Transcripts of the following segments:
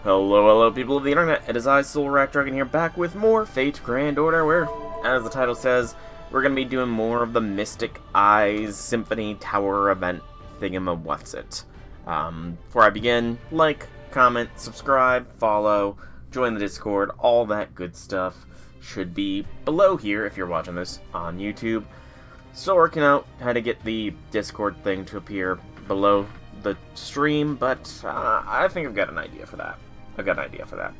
Hello people of the internet, it is I, Soul Rack Dragon here, back with more Fate Grand Order, where, as the title says, we're going to be doing more of the Mystic Eyes Symphony Tower event thingamawhatsit. Before I begin, like, comment, subscribe, follow, join the Discord, all that good stuff should be below here if you're watching this on YouTube. Still working out how to get the Discord thing to appear below the stream, but I think I've got an idea for that.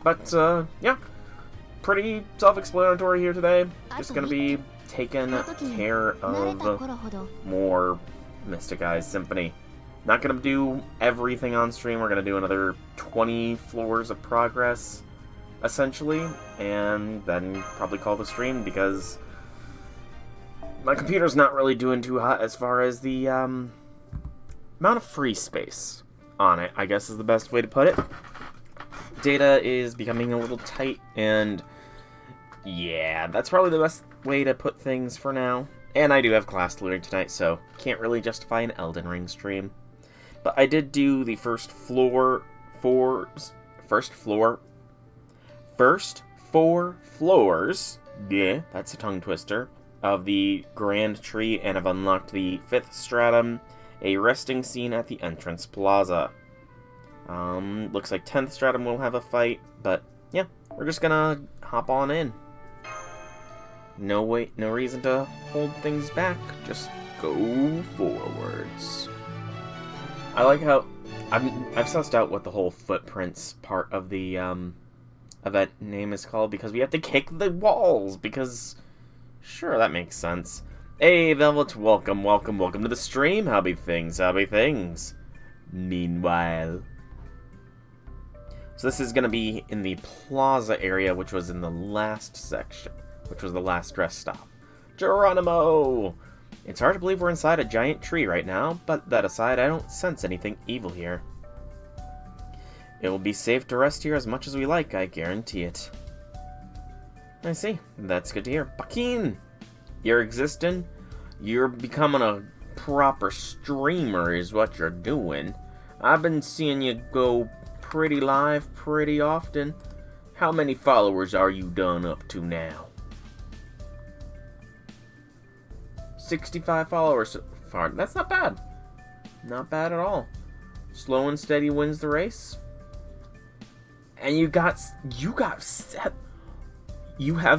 But, yeah, pretty self-explanatory here today. Just gonna be taking care of more Mystic Eyes Symphony. Not gonna do everything on stream. We're gonna do another 20 floors of progress, essentially, and then probably call the stream because my computer's not really doing too hot as far as the amount of free space on it, I guess is the best way to put it. Data is becoming a little tight, and yeah, that's probably the best way to put things for now. And I do have class to learn tonight, so can't really justify an Elden Ring stream. But I did do the first four floors, yeah, that's a tongue twister, of the Grand Tree, and have unlocked the 5th stratum, a resting scene at the entrance plaza. Looks like 10th stratum will have a fight, but yeah, we're just gonna hop on in. No reason to hold things back, just go forwards. I like how I've sussed out what the whole footprints part of the event name is called, because we have to kick the walls, because sure, that makes sense. Hey Velvet, welcome to the stream. How be things? Meanwhile, so this is going to be in the plaza area, which was in the last section, which was the last rest stop. Geronimo! It's hard to believe we're inside a giant tree right now, but that aside, I don't sense anything evil here. It will be safe to rest here as much as we like, I guarantee it. I see. That's good to hear. Bakin! You're existing? You're becoming a proper streamer is what you're doing. I've been seeing you go pretty live pretty often. How many followers are you done up to now? 65 followers so far. That's not bad. Not bad at all. Slow and steady wins the race. And you have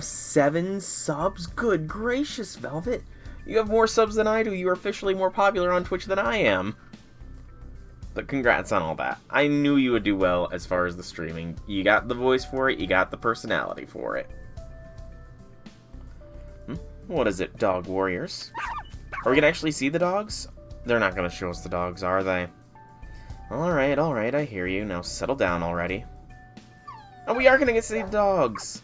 7 subs? Good gracious, Velvet. You have more subs than I do. You are officially more popular on Twitch than I am. But congrats on all that. I knew you would do well as far as the streaming. You got the voice for it. You got the personality for it. What is it, dog warriors? Are we going to actually see the dogs? They're not going to show us the dogs, are they? Alright, I hear you. Now settle down already. Oh, we are going to get to see the dogs!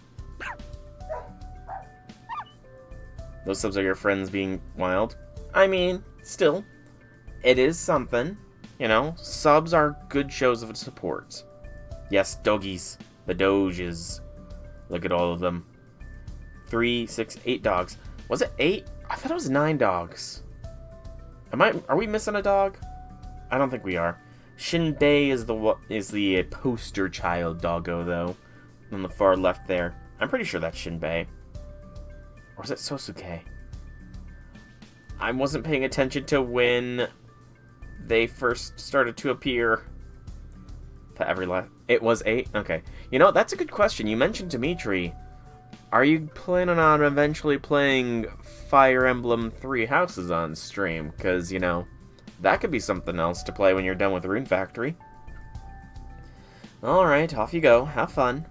Those subs are your friends being wild. I mean, still, it is something. You know, subs are good shows of support. Yes, doggies. The doges. Look at all of them. 3, 6, 8 dogs. Was it 8? I thought it was 9 dogs. Are we missing a dog? I don't think we are. Shinbei is the poster child doggo, though. On the far left there. I'm pretty sure that's Shinbei. Or is it Sosuke? I wasn't paying attention to when they first started to appear. It was 8? Okay. You know, that's a good question. You mentioned Dimitri. Are you planning on eventually playing Fire Emblem 3 Houses on stream? Because, you know, that could be something else to play when you're done with Rune Factory. Alright, off you go. Have fun.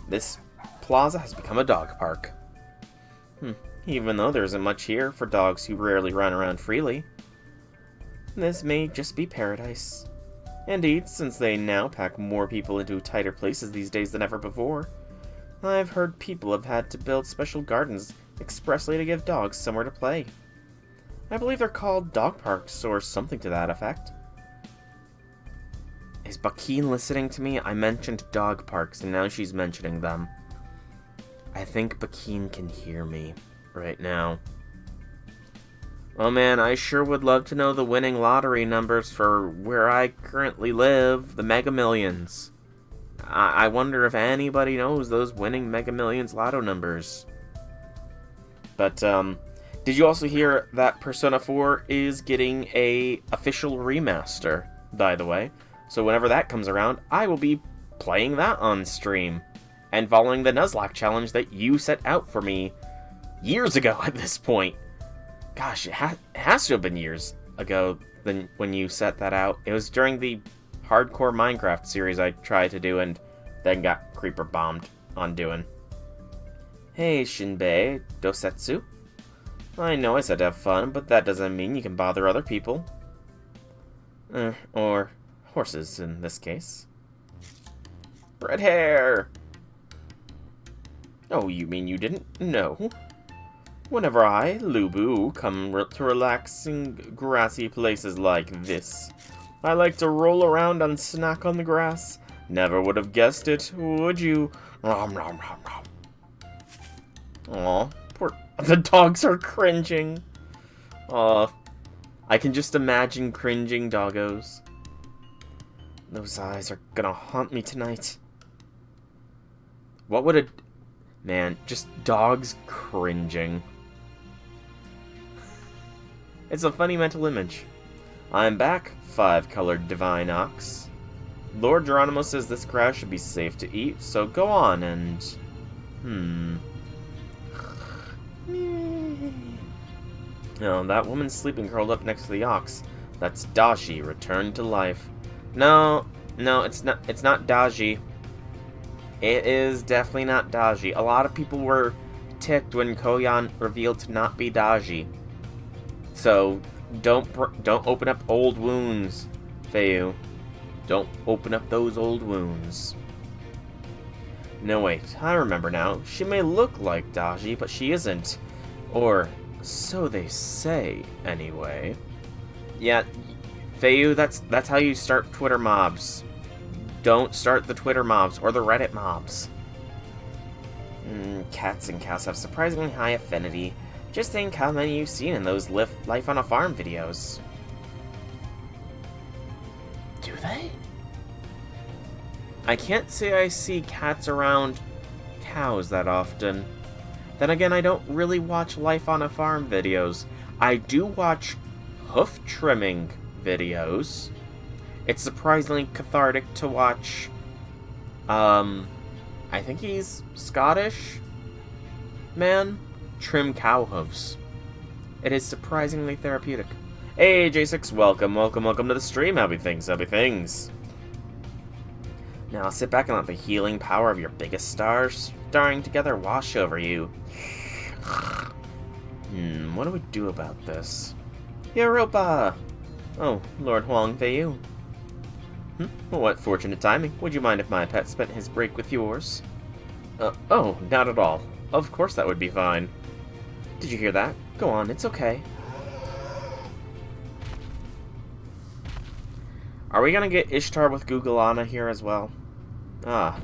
This plaza has become a dog park. Even though there isn't much here for dogs who rarely run around freely. This may just be paradise. Indeed, since they now pack more people into tighter places these days than ever before. I've heard people have had to build special gardens expressly to give dogs somewhere to play. I believe they're called dog parks or something to that effect. Is Bakin listening to me? I mentioned dog parks and now she's mentioning them. I think Bakin can hear me right now. Oh man, I sure would love to know the winning lottery numbers for where I currently live, the Mega Millions. I wonder if anybody knows those winning Mega Millions lotto numbers. But, did you also hear that Persona 4 is getting a official remaster, by the way? So whenever that comes around, I will be playing that on stream. And following the Nuzlocke challenge that you set out for me years ago at this point. Gosh, it has to have been years ago than when you set that out. It was during the hardcore Minecraft series I tried to do and then got creeper bombed on doing. Hey, Shinbei Dosetsu. I know I said have fun, but that doesn't mean you can bother other people. Or horses, in this case. Red hair! Oh, you mean you didn't know? Whenever I, Lubu, come to relaxing, grassy places like this, I like to roll around and snack on the grass. Never would have guessed it, would you? Rom, rom, rom, rom. Aw, poor... The dogs are cringing. Aw, I can just imagine cringing doggos. Those eyes are gonna haunt me tonight. What would a... Man, just dogs cringing. It's a funny mental image. I'm back, 5-colored divine ox. Lord Geronimo says this grass should be safe to eat, so go on and... No, that woman's sleeping curled up next to the ox. That's Dashi, returned to life. No, it's not Dashi. It is definitely not Daji. A lot of people were ticked when Koyan revealed to not be Daji. So, don't open up old wounds, Feiyu. Don't open up those old wounds. No, wait. I remember now. She may look like Daji, but she isn't. Or, so they say, anyway. Yeah, Feiyu, that's how you start Twitter mobs. Don't start the Twitter mobs or the Reddit mobs. Cats and cows have surprisingly high affinity. Just think how many you've seen in those Life on a Farm videos. Do they? I can't say I see cats around cows that often. Then again, I don't really watch Life on a Farm videos. I do watch hoof trimming videos. It's surprisingly cathartic to watch, I think he's Scottish man, trim cow hooves. It is surprisingly therapeutic. Hey, J6, welcome to the stream. Happy things. Now sit back and let the healing power of your biggest stars starring together wash over you. What do we do about this? Europa! Oh, Lord Huang Feiyu. What fortunate timing. Would you mind if my pet spent his break with yours? Oh, not at all. Of course that would be fine. Did you hear that? Go on, it's okay. Are we gonna get Ishtar with Gugalana here as well? Ah.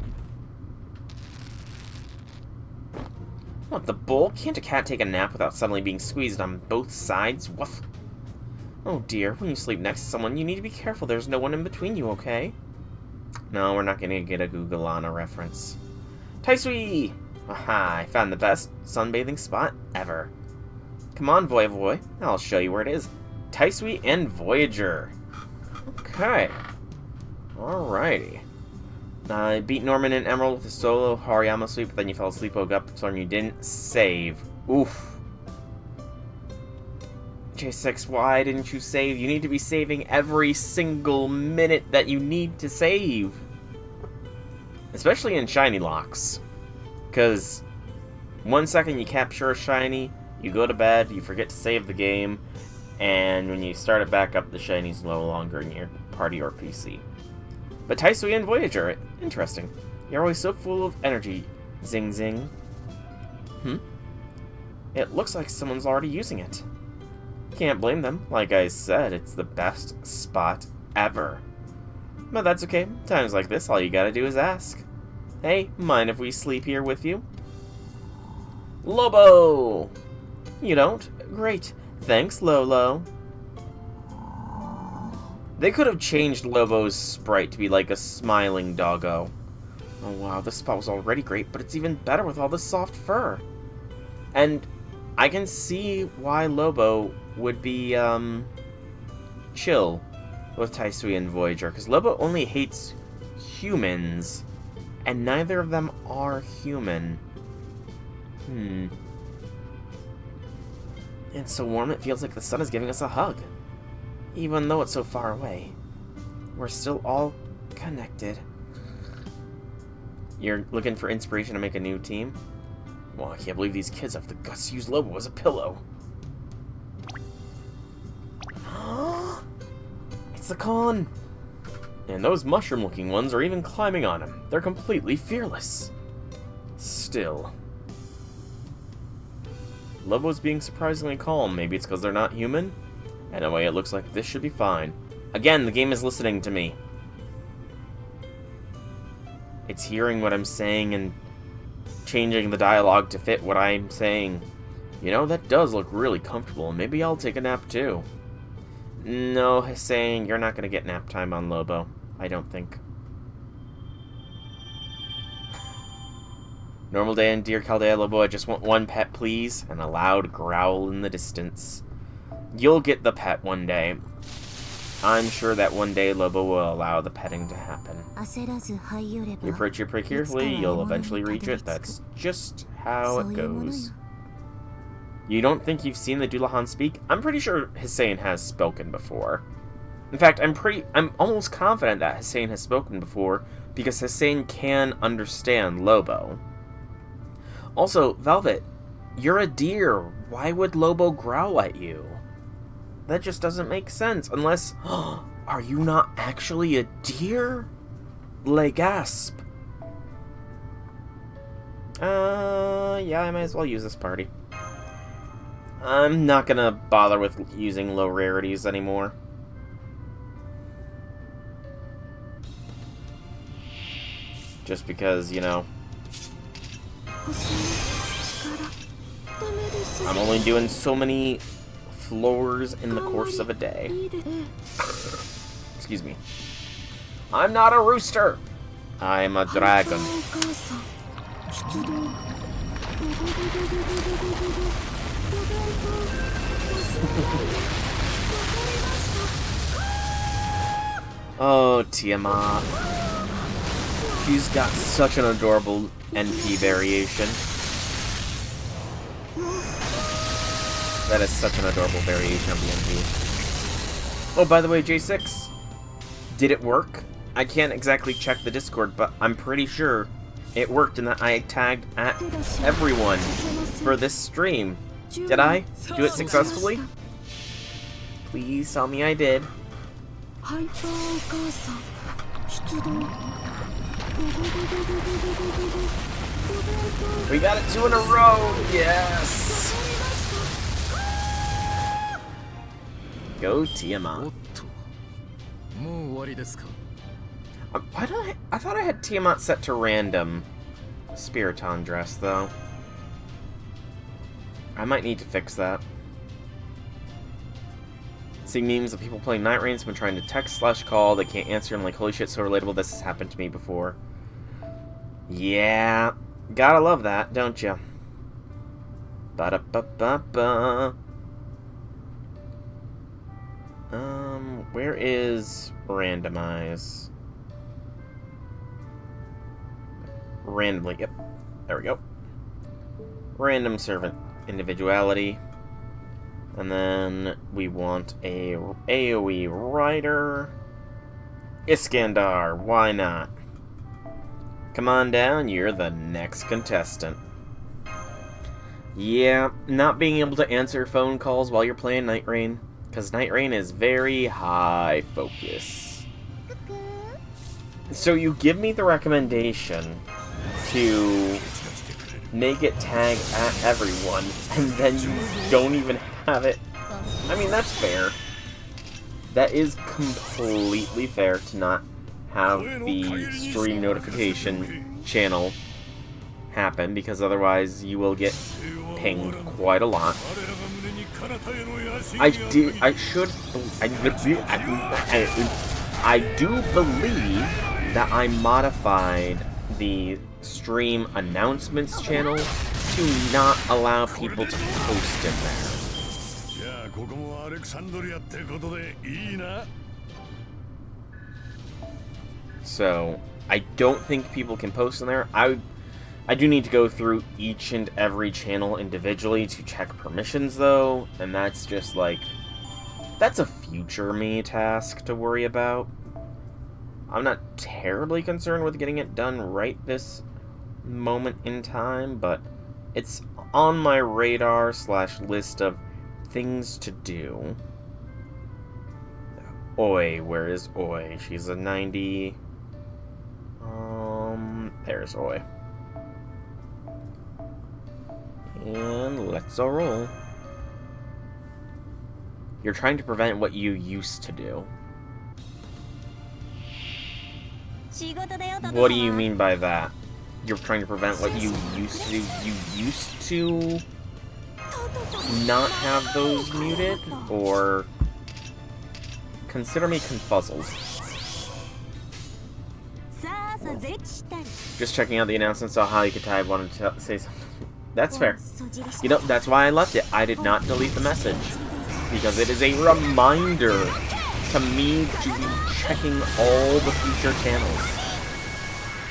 What, the bull? Can't a cat take a nap without suddenly being squeezed on both sides? Woof. Oh dear, when you sleep next to someone, you need to be careful there's no one in between you, okay? No, we're not gonna get a Gugalana reference. Taisui! Aha, I found the best sunbathing spot ever. Come on, Voy, I'll show you where it is. Taisui and Voyager. Okay. Alrighty. I beat Norman and Emerald with a solo Hariyama sweep, but then you fell asleep, woke up, so you didn't save. Oof. J6, why didn't you save? You need to be saving every single minute that you need to save. Especially in shiny locks. Because 1 second you capture a shiny, you go to bed, you forget to save the game, and when you start it back up, the shiny's no longer in your party or PC. But Taisui and Voyager, interesting. You're always so full of energy. Zing zing. It looks like someone's already using it. Can't blame them. Like I said, it's the best spot ever. But that's okay. Times like this, all you gotta do is ask. Hey, mind if we sleep here with you? Lobo! You don't? Great. Thanks, Lolo. They could have changed Lobo's sprite to be like a smiling doggo. Oh wow, this spot was already great, but it's even better with all this soft fur. And I can see why Lobo would be, chill with Taisui and Voyager, because Lobo only hates humans, and neither of them are human. It's so warm it feels like the sun is giving us a hug. Even though it's so far away, we're still all connected. You're looking for inspiration to make a new team? Well, I can't believe these kids have the guts to use Lobo as a pillow. It's the Khan! And those mushroom-looking ones are even climbing on him. They're completely fearless. Still. Lobo's being surprisingly calm. Maybe it's because they're not human? Anyway, it looks like this should be fine. Again, the game is listening to me. It's hearing what I'm saying and changing the dialogue to fit what I'm saying. You know, that does look really comfortable. Maybe I'll take a nap too. No, Hussein, you're not going to get nap time on Lobo. I don't think. Normal day in Dear Chaldea, Lobo, I just want one pet, please. And a loud growl in the distance. You'll get the pet one day. I'm sure that one day Lobo will allow the petting to happen. You approach your prey carefully, you'll eventually reach it. That's just how it goes. You don't think you've seen the Dullahan speak? I'm pretty sure Hussein has spoken before. In fact, I'm almost confident that Hussein has spoken before, because Hussein can understand Lobo. Also, Velvet, you're a deer. Why would Lobo growl at you? That just doesn't make sense, unless... Are you not actually a deer? Le gasp. Yeah, I might as well use this party. I'm not gonna bother with using low rarities anymore. Just because, you know... I'm only doing so many floors in the course of a day. Excuse me. I'm not a rooster! I'm a dragon. Oh, Tiamat. She's got such an adorable NP variation. That is such an adorable variation of the NP. Oh, by the way, J6, did it work? I can't exactly check the Discord, but I'm pretty sure it worked and that I tagged at everyone for this stream. Did I do it successfully? Please tell me I did. We got it 2 in a row! Yes! Go Tiamat. Why did I thought I had Tiamat set to random Spiriton dress, though. I might need to fix that. See memes of people playing Night Rain, someone trying to text/call, they can't answer, I'm like, holy shit, so relatable, this has happened to me before. Yeah, gotta love that, don't ya? Ba-da-ba-ba-ba. Where is randomize? Randomly, yep. There we go. Random servant individuality. And then we want a AoE rider. Iskandar, why not? Come on down, you're the next contestant. Yeah, not being able to answer phone calls while you're playing Night Rain, because Night Rain is very high focus. So you give me the recommendation to make it tag at everyone, and then you don't even have it. I mean, that's fair. That is completely fair to not have the stream notification channel happen, because otherwise you will get pinged quite a lot. I do believe that I modified the stream announcements channel to not allow people to post in there. So, I don't think people can post in there. I do need to go through each and every channel individually to check permissions, though, and that's just, like, that's a future me task to worry about. I'm not terribly concerned with getting it done right this moment in time, but it's on my radar / list of things to do. Oi, where is Oi? She's a 90. There's Oi. And let's roll. You're trying to prevent what you used to do. What do you mean by that? You're trying to prevent what you used to do? You used to not have those muted? Or consider me confuzzled. Just checking out the announcement, saw how Katai wanted to say something. That's fair. You know, that's why I left it. I did not delete the message. Because it is a reminder to me to be checking all the future channels.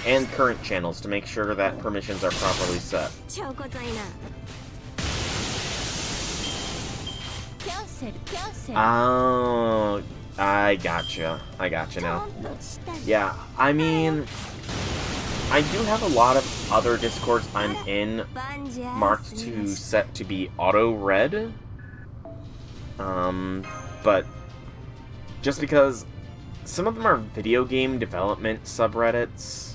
And current channels to make sure that permissions are properly set. Oh, I gotcha. I gotcha now. Yeah, I mean, I do have a lot of other Discords I'm in marked to set to be auto-read. But just because some of them are video game development subreddits.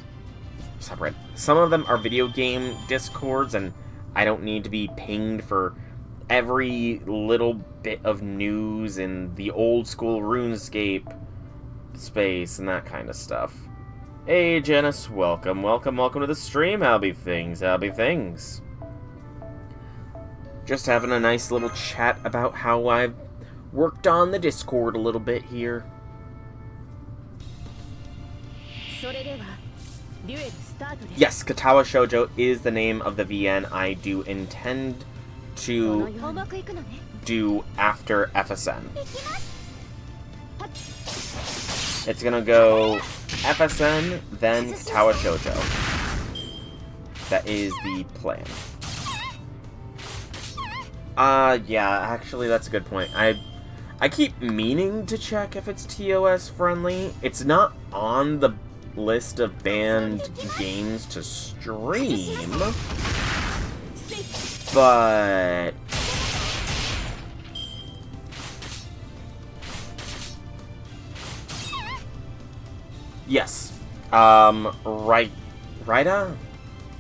Some of them are video game Discords, and I don't need to be pinged for every little bit of news in the old school RuneScape space and that kind of stuff. Hey, Janice, welcome to the stream. How'll be things? Just having a nice little chat about how I've worked on the Discord a little bit here. Yes, Katawa Shoujo is the name of the VN I do intend to do after FSN. It's gonna go FSN, then Katawa Shoujo. That is the plan. Yeah, actually that's a good point. I keep meaning to check if it's TOS friendly. It's not on the list of banned games to stream, but yes, Raida?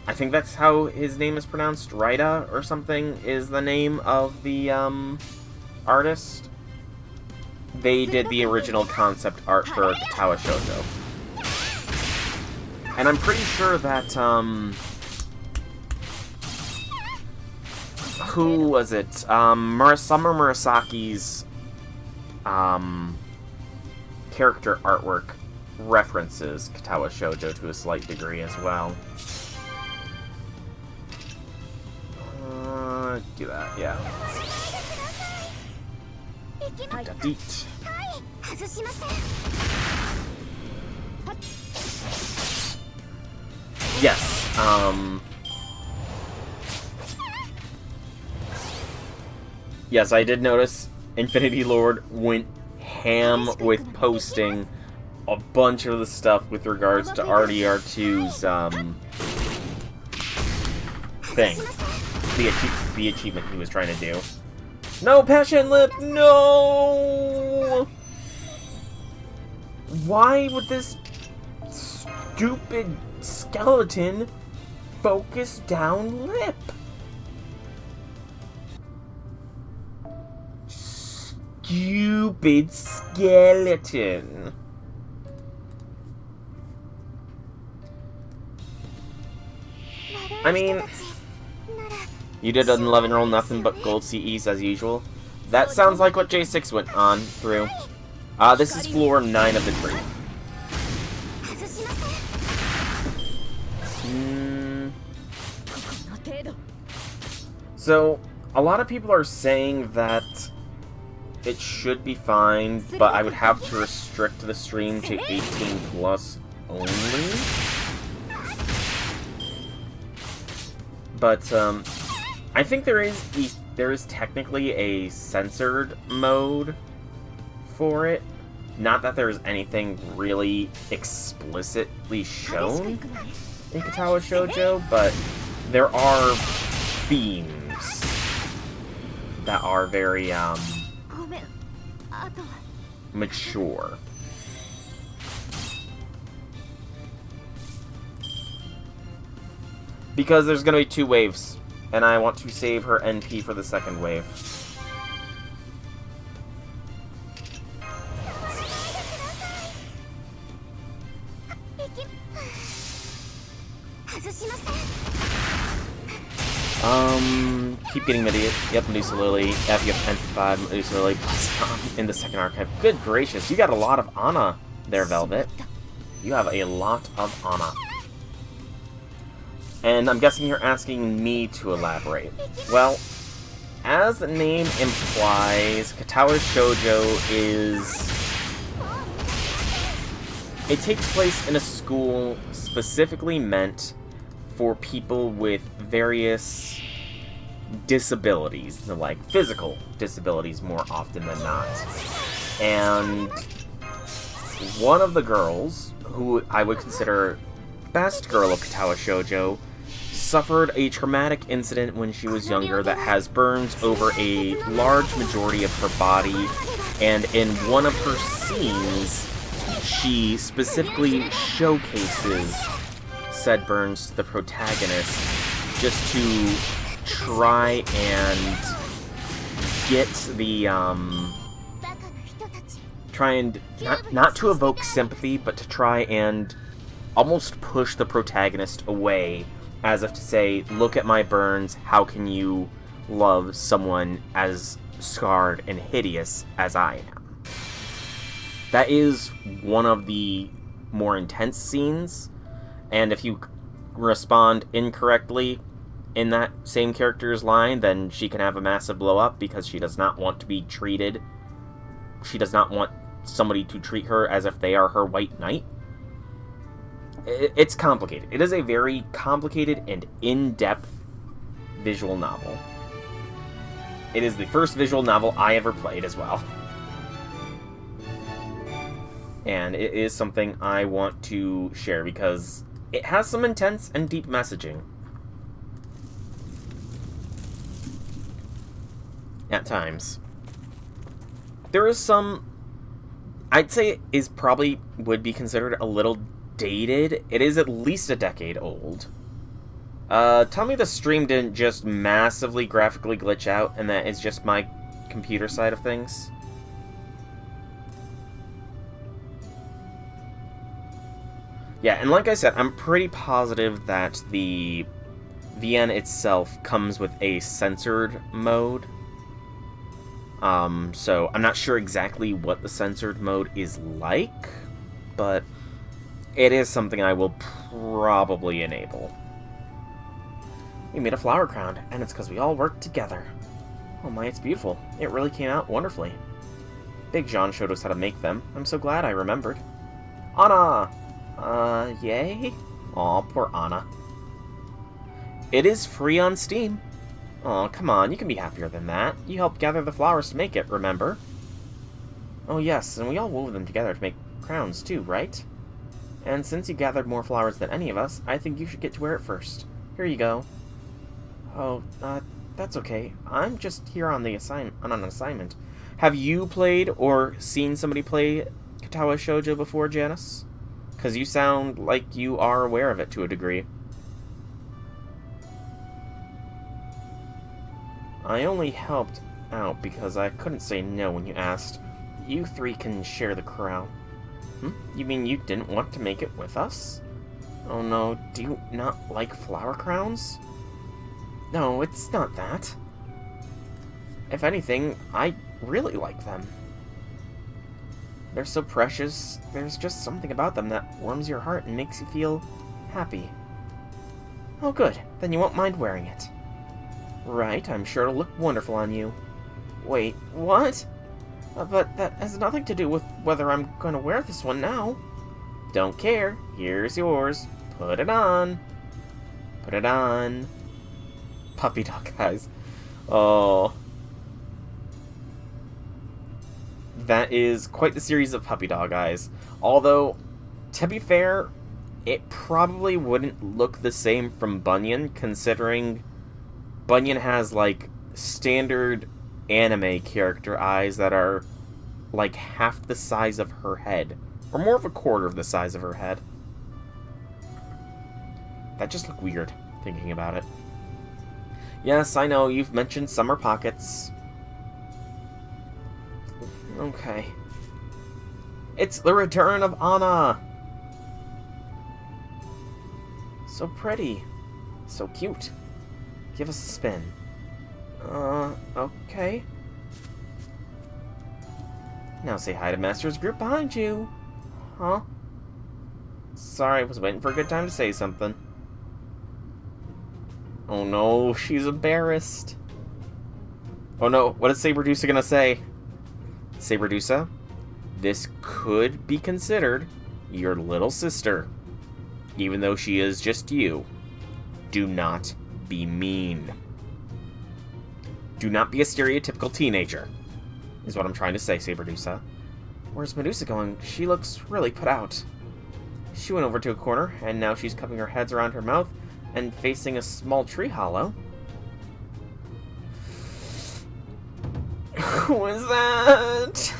I think that's how his name is pronounced. Raida or something is the name of the artist. They did the original concept art for Katawa Shoujo. And I'm pretty sure that, who was it? Summer Murasaki's, character artwork references Katawa Shoujo to a slight degree as well. Do that, yeah. Delete. Yes, yes, I did notice Infinity Lord went ham with posting a bunch of the stuff with regards to RDR2's, thing. The achievement he was trying to do. No, Passion Lip! No! Why would this stupid skeleton focus down Lip? Stupid skeleton. I mean, you did an 11 roll nothing but gold CEs as usual. That sounds like what J6 went on through. This is floor 9 of the tree. So, a lot of people are saying that it should be fine, but I would have to restrict the stream to 18 plus only. But, I think there is technically a censored mode for it. Not that there's anything really explicitly shown in Katawa Shoujo, but there are themes that are very, mature. Because there's gonna be 2 waves, and I want to save her NP for the second wave. Keep getting Medusa. Yep, Medusa Lily. If you have 10 to 5, Medusa Lily plus in the second archive. Good gracious, you got a lot of Ana there, Velvet. You have a lot of Ana. And I'm guessing you're asking me to elaborate. Well, as the name implies, Katawa Shoujo is... It takes place in a school specifically meant for people with various disabilities, like physical disabilities more often than not. And one of the girls, who I would consider best girl of Katawa Shoujo, suffered a traumatic incident when she was younger that has burns over a large majority of her body, and in one of her scenes, she specifically showcases said burns to the protagonist just to try and get the, not to evoke sympathy, but to try and almost push the protagonist away, as if to say, look at my burns, how can you love someone as scarred and hideous as I am? That is one of the more intense scenes, and if you respond incorrectly in that same character's line, then she can have a massive blow up because she does not want to be treated. She does not want somebody to treat her as if they are her white knight. It's complicated. It is a very complicated and in-depth visual novel. It is the first visual novel I ever played as well. And it is something I want to share because it has some intense and deep messaging. At times. There is some... I'd say is probably would be considered a little dated. It is at least a decade old. Tell me the stream didn't just massively graphically glitch out and that is just my computer side of things. Yeah, and like I said, I'm pretty positive that the VN itself comes with a censored mode. So I'm not sure exactly what the censored mode is like, but it is something I will probably enable. We made a flower crown, and it's because we all worked together. Oh my, it's beautiful. It really came out wonderfully. Big John showed us how to make them. I'm so glad I remembered. Ana! Yay? Aw, poor Ana. It is free on Steam. Aw, come on, you can be happier than that. You helped gather the flowers to make it, remember? Oh yes, and we all wove them together to make crowns too, right? And since you gathered more flowers than any of us, I think you should get to wear it first. Here you go. Oh, that's okay. I'm just here on an assignment. Have you played or seen somebody play Katawa Shoujo before, Janice? Because you sound like you are aware of it to a degree. I only helped out because I couldn't say no when you asked. You three can share the crown. You mean you didn't want to make it with us? Oh no, do you not like flower crowns? No, it's not that. If anything, I really like them. They're so precious. There's just something about them that warms your heart and makes you feel happy. Oh good, then you won't mind wearing it. Right, I'm sure it'll look wonderful on you. Wait, what? But that has nothing to do with whether I'm going to wear this one now. Don't care. Here's yours. Put it on. Put it on. Puppy dog eyes. Oh. That is quite the series of puppy dog eyes. Although, to be fair, it probably wouldn't look the same from Bunyan, considering Bunyan has, like, standard anime character eyes that are, like, half the size of her head. Or more of a quarter of the size of her head. That just looked weird, thinking about it. Yes, I know, you've mentioned summer pockets. Okay. It's the return of Anna! So pretty. So cute. Give us a spin. Okay. Now say hi to Master's group behind you. Huh? Sorry, I was waiting for a good time to say something. Oh no, she's embarrassed. Oh no, what is Saber Medusa gonna say? Saber Medusa, this could be considered your little sister. Even though she is just you. Do not be mean. Do not be a stereotypical teenager, is what I'm trying to say, Saber Medusa. Where's Medusa going? She looks really put out. She went over to a corner, and now she's cupping her hands around her mouth and facing a small tree hollow. Who is that?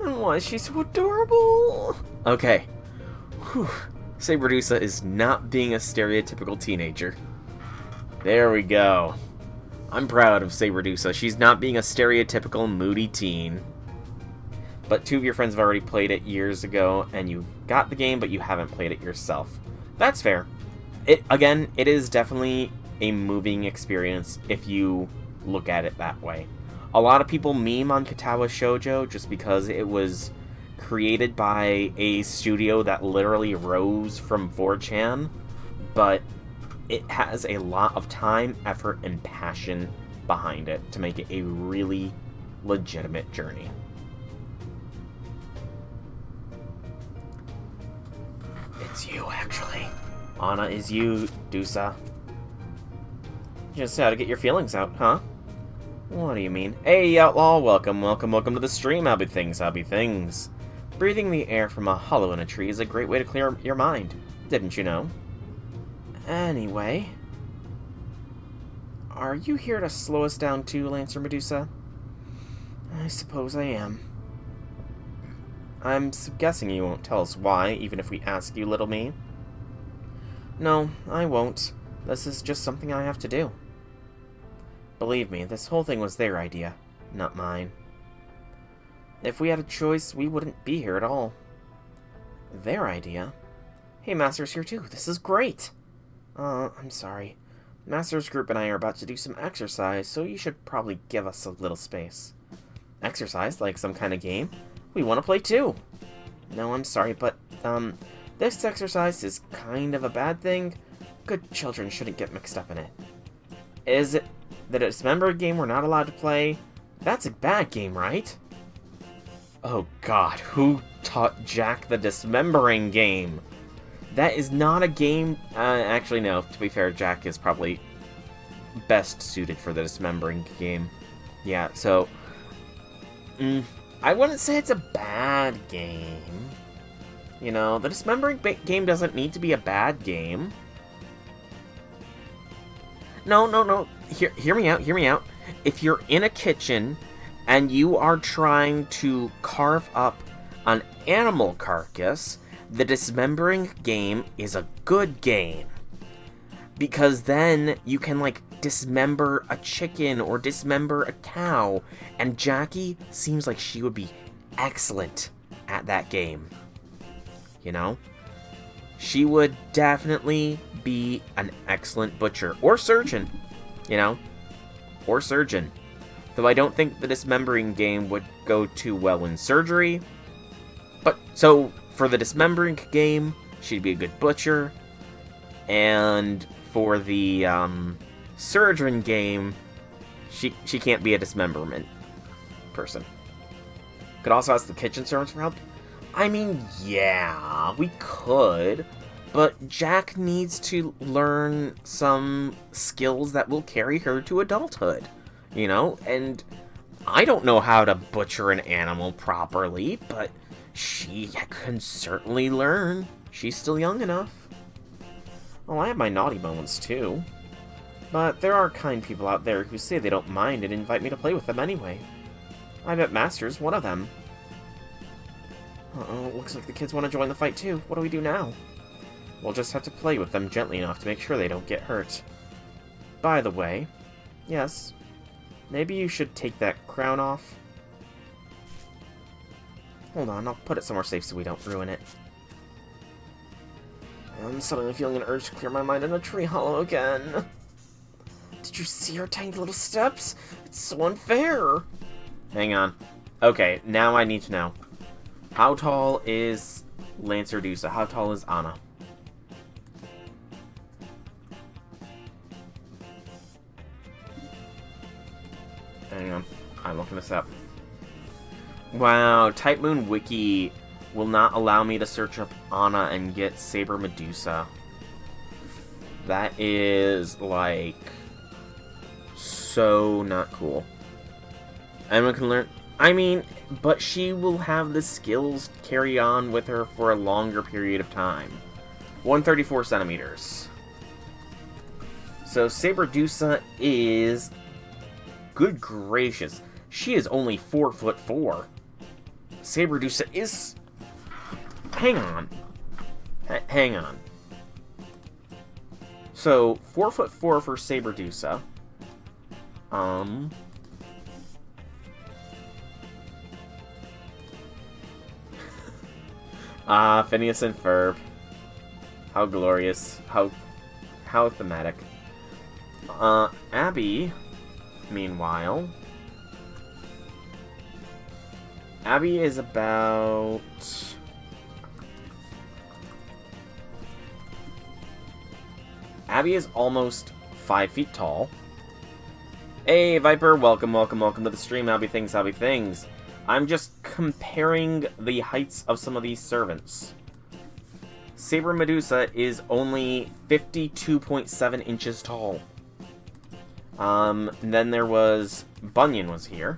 And why is she so adorable? Okay. Whew. Saber Medusa is not being a stereotypical teenager. There we go. I'm proud of Saber Medusa. She's not being a stereotypical moody teen. But two of your friends have already played it years ago, and you got the game, but you haven't played it yourself. That's fair. Again, it is definitely a moving experience if you look at it that way. A lot of people meme on Katawa Shoujo just because it was created by a studio that literally rose from 4chan, but it has a lot of time, effort, and passion behind it to make it a really legitimate journey. It's you, actually. Anna is you, Dusa. Just how to get your feelings out, huh? What do you mean? Hey, Outlaw, welcome to the stream, Hobby Things. Breathing the air from a hollow in a tree is a great way to clear your mind. Didn't you know? Anyway... Are you here to slow us down too, Lancer Medusa? I suppose I am. I'm guessing you won't tell us why, even if we ask you, little me. No, I won't. This is just something I have to do. Believe me, this whole thing was their idea, not mine. If we had a choice, we wouldn't be here at all. Their idea? Hey, Master's here too. This is great! I'm sorry. Master's group and I are about to do some exercise, so you should probably give us a little space. Exercise? Like some kind of game? We want to play too! No, I'm sorry, but, this exercise is kind of a bad thing. Good children shouldn't get mixed up in it. Is it that a dismembered game we're not allowed to play? That's a bad game, right? Oh god, who taught Jack the dismembering game? That is not a game... actually, no. To be fair, Jack is probably best suited for the dismembering game. Yeah, so... I wouldn't say it's a bad game. You know, the dismembering game doesn't need to be a bad game. No. Hear me out. If you're in a kitchen and you are trying to carve up an animal carcass... The dismembering game is a good game. Because then you can, like, dismember a chicken or dismember a cow. And Jackie seems like she would be excellent at that game. You know? She would definitely be an excellent butcher. Or surgeon. You know? Or surgeon. Though I don't think the dismembering game would go too well in surgery. But, so, for the dismembering game, she'd be a good butcher. And for the, surgeon game, she can't be a dismemberment person. Could also ask the kitchen servants for help. I mean, yeah, we could. But Jack needs to learn some skills that will carry her to adulthood. You know, and I don't know how to butcher an animal properly, but she can certainly learn. She's still young enough. Oh, I have my naughty moments too. But there are kind people out there who say they don't mind and invite me to play with them anyway. I bet Master's one of them. Uh-oh, looks like the kids want to join the fight too. What do we do now? We'll just have to play with them gently enough to make sure they don't get hurt. By the way, yes, maybe you should take that crown off. Hold on, I'll put it somewhere safe so we don't ruin it. I'm suddenly feeling an urge to clear my mind in a tree hollow again. Did you see her tiny little steps? It's so unfair. Hang on. Okay, now I need to know. How tall is Lancer Dusa? How tall is Anna? Hang on. I'm looking this up. Wow, Type Moon Wiki will not allow me to search up Anna and get Saber Medusa. That is, like, so not cool. Anyone can learn... I mean, but she will have the skills carry on with her for a longer period of time. 134 centimeters. So Saber Medusa is... Good gracious. She is only 4'4". Saber Medusa is... Hang on. Hang on. So, 4'4" for Saber Medusa. Phineas and Ferb. How glorious. How thematic. Abby, meanwhile... Abby is about... Abby is almost 5 feet tall. Hey, Viper, welcome to the stream. How'by things. I'm just comparing the heights of some of these servants. Saber Medusa is only 52.7 inches tall. Then there was... Bunyan was here.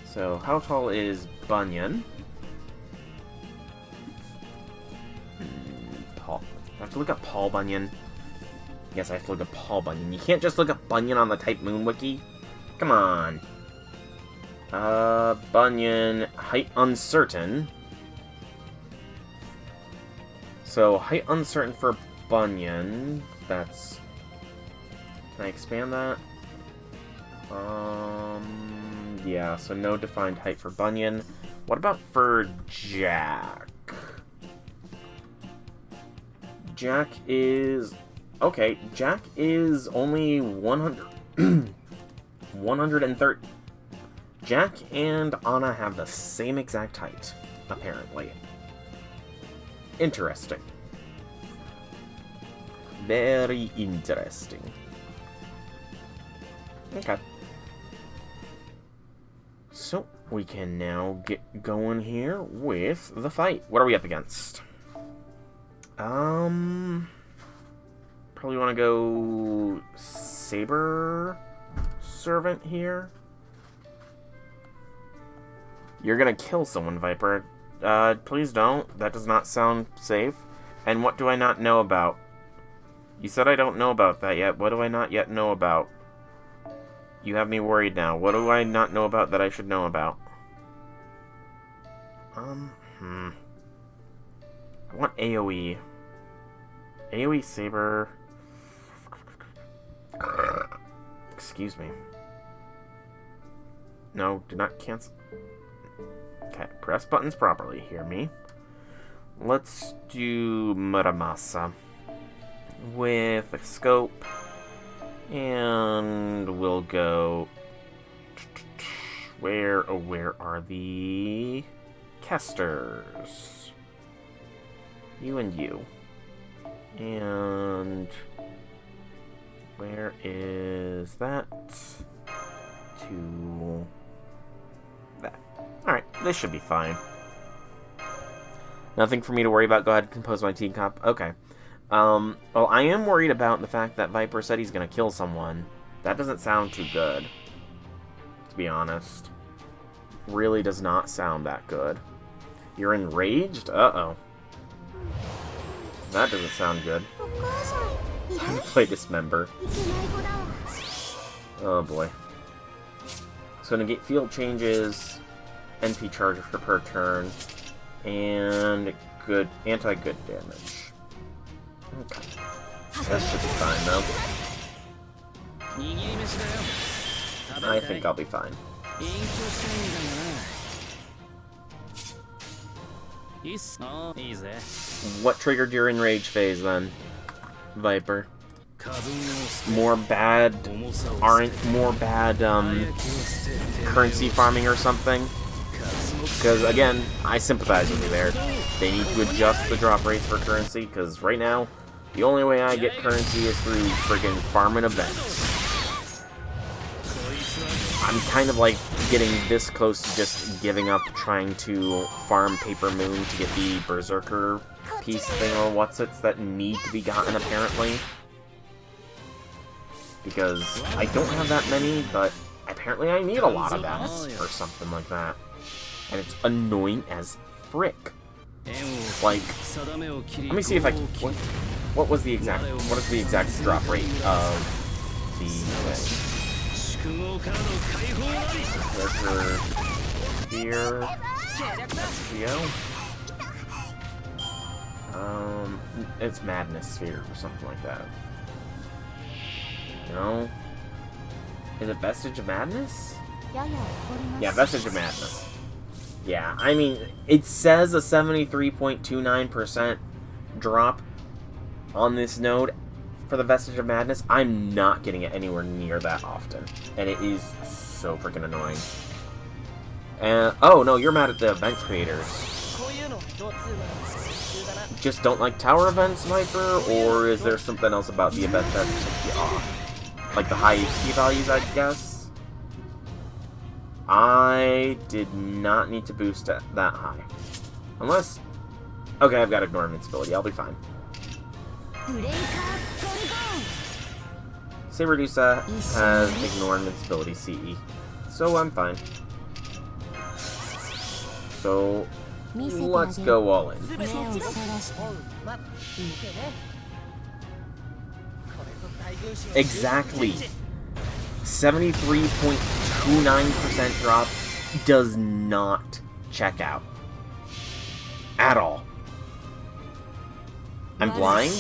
So, how tall is Bunyan? Paul. I have to look up Paul Bunyan. Yes, I have to look up Paul Bunyan. You can't just look up Bunyan on the Type Moon Wiki. Come on. Bunyan, height uncertain. So, height uncertain for Bunyan. That's... Can I expand that? Yeah, so no defined height for Bunyan. What about for Jack? Jack is... Okay, Jack is only 130. Jack and Anna have the same exact height, apparently. Interesting. Very interesting. Okay. So, we can now get going here with the fight. What are we up against? Probably want to go Saber Servant here. You're gonna kill someone, Viper. Please don't. That does not sound safe. And what do I not know about? You said I don't know about that yet. What do I not yet know about? You have me worried now. What do I not know about that I should know about? I want AoE. AoE Saber. Excuse me. No, do not cancel. Okay, press buttons properly. Hear me. Let's do Muramasa with a scope. And we'll go... Where are the... Kesters? You and you. And... Where is that? To... that. Alright, this should be fine. Nothing for me to worry about. Go ahead and compose my teacup. Okay. Well, I am worried about the fact that Viper said he's gonna kill someone. That doesn't sound too good, to be honest. Really does not sound that good. You're enraged? Uh-oh. That doesn't sound good. Play dismember. Oh boy. So negate field changes, NP charge per turn, and good anti-good damage. Okay. That should be fine though. I think I'll be fine. What triggered your enrage phase then, Viper? More bad currency farming or something? Because again, I sympathize with you there. They need to adjust the drop rates for currency, because right now, the only way I get currency is through friggin' farming events. I'm kind of like getting this close to just giving up trying to farm Paper Moon to get the Berserker piece thing or what's-its that need to be gotten apparently. Because I don't have that many, but apparently I need a lot of them or something like that. And it's annoying as frick. Like, let me see if I can... What is the exact drop rate of the thing? Berserker here. SPO. It's Madness Sphere or something like that. No? Is it Vestige of Madness? Yeah, Vestige of Madness. Yeah, I mean, it says a 73.29% drop on this node for the Vestige of Madness. I'm not getting it anywhere near that often. And it is so freaking annoying. And oh, no, you're mad at the event creators. Just don't like tower events, Viper? Or is there something else about the event that takes you off? Like the high HP values, I guess? I did not need to boost it that high. Unless... Okay, I've got Ignore Invincibility. I'll be fine. Saber Medusa has Ignore Invincibility CE. So I'm fine. So... let's go all in. Exactly. 73.29% drop does not check out. At all. I'm blind?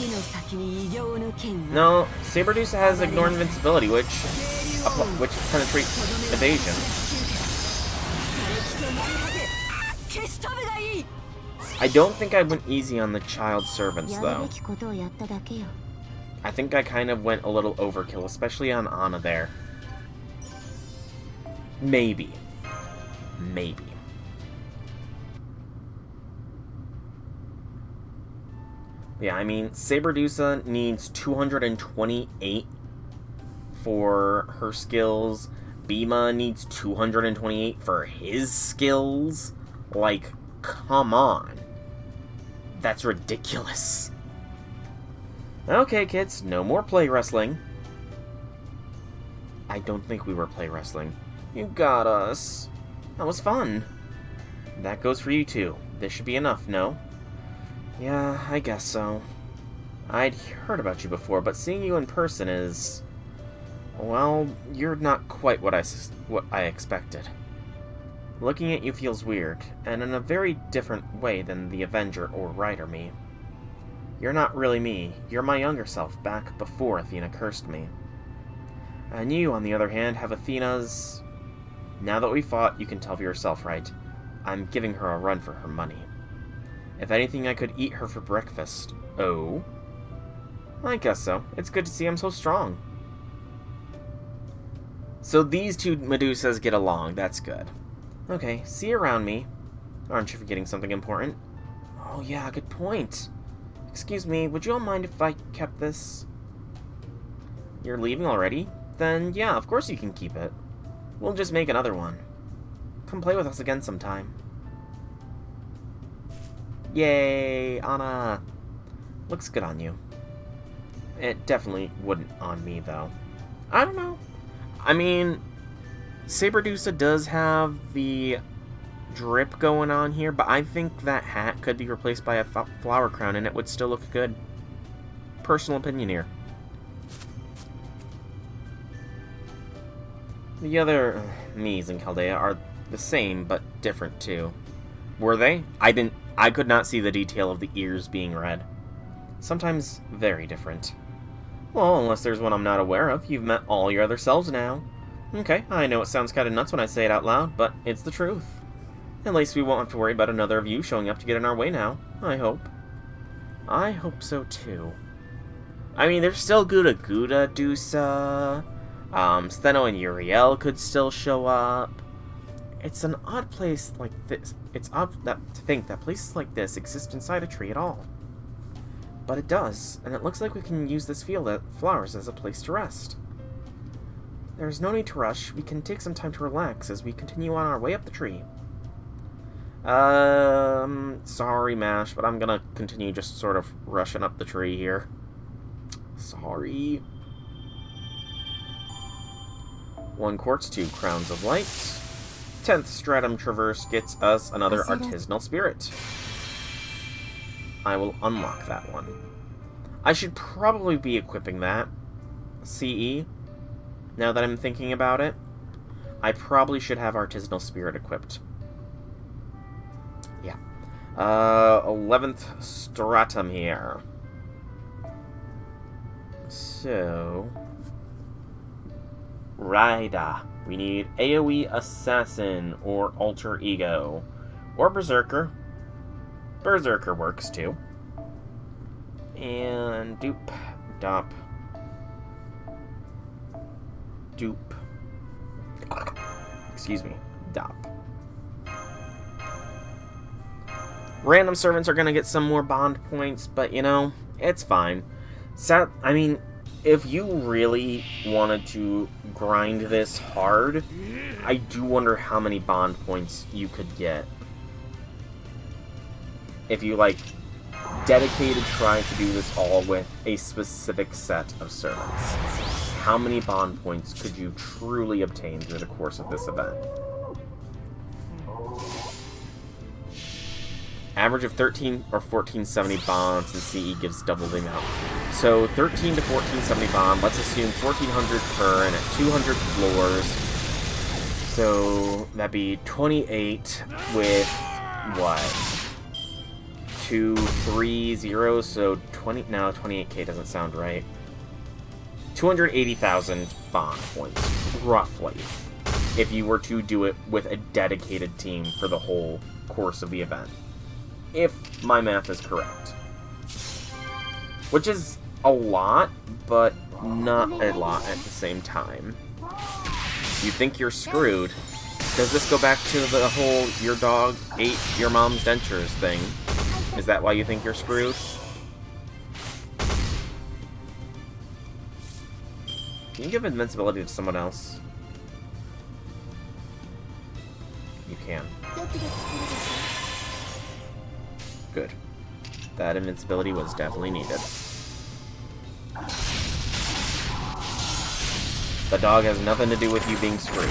No, Saber Medusa has Ignore Invincibility, which penetrates evasion. I don't think I went easy on the child servants, though. I think I kind of went a little overkill, especially on Anna there. Maybe. Maybe. Yeah, I mean, Saber Medusa needs 228 for her skills. Bima needs 228 for his skills. Like, come on. That's ridiculous. Okay, kids, no more play wrestling. I don't think we were play wrestling. You got us. That was fun. That goes for you too. This should be enough, no? Yeah, I guess so. I'd heard about you before, but seeing you in person is... well, you're not quite what I expected. Looking at you feels weird, and in a very different way than the Avenger or Rider me. You're not really me. You're my younger self, back before Athena cursed me. And you, on the other hand, have Athena's... Now that we fought, you can tell for yourself, right? I'm giving her a run for her money. If anything, I could eat her for breakfast. Oh? I guess so. It's good to see I'm so strong. So these two Medusas get along. That's good. Okay, see you around me. Aren't you forgetting something important? Oh yeah, good point. Excuse me, would you all mind if I kept this? You're leaving already? Then yeah, of course you can keep it. We'll just make another one. Come play with us again sometime. Yay, Anna. Looks good on you. It definitely wouldn't on me, though. I don't know. I mean, Saber Medusa does have the drip going on here, but I think that hat could be replaced by a flower crown and it would still look good. Personal opinion here. The other Mies in Chaldea are the same, but different too. Were they? I could not see the detail of the ears being red. Sometimes very different. Well, unless there's one I'm not aware of, you've met all your other selves now. Okay, I know it sounds kind of nuts when I say it out loud, but it's the truth. At least we won't have to worry about another of you showing up to get in our way now, I hope. I hope so too. I mean, there's still Guda Dusa. Steno and Uriel could still show up. It's an odd place like this. It's odd to think that places like this exist inside a tree at all. But it does, and it looks like we can use this field of flowers as a place to rest. There's no need to rush. We can take some time to relax as we continue on our way up the tree. Sorry, Mash, but I'm gonna continue just sort of rushing up the tree here. Sorry. 1 quartz, 2 crowns of light. 10th stratum traverse gets us another artisanal spirit. I will unlock that one. I should probably be equipping that. CE. Now that I'm thinking about it, I probably should have artisanal spirit equipped. Yeah. 11th stratum here. So... Raida. We need AoE Assassin or Alter Ego. Or Berserker. Berserker works too. And Dupe. Dop. Dupe. Excuse me. Dop. Random servants are gonna get some more bond points, but you know, it's fine. I mean, if you really wanted to grind this hard, I do wonder how many bond points you could get. If you, like, dedicated trying to do this all with a specific set of servants. How many bond points could you truly obtain through the course of this event? Average of 13 or 1470 bonds in CE gives double the amount. So 13 to 1470 bond, let's assume 1400 per and at 200 floors. So that'd be 28 with what? 2, 3 zeros, so 20. Now 28k doesn't sound right. 280,000 bond points, roughly, if you were to do it with a dedicated team for the whole course of the event. If my math is correct. Which is a lot, but not a lot at the same time. You think you're screwed. Does this go back to the whole your dog ate your mom's dentures thing? Is that why you think you're screwed? Can you give invincibility to someone else? You can. Good. That invincibility was definitely needed. The dog has nothing to do with you being screwed.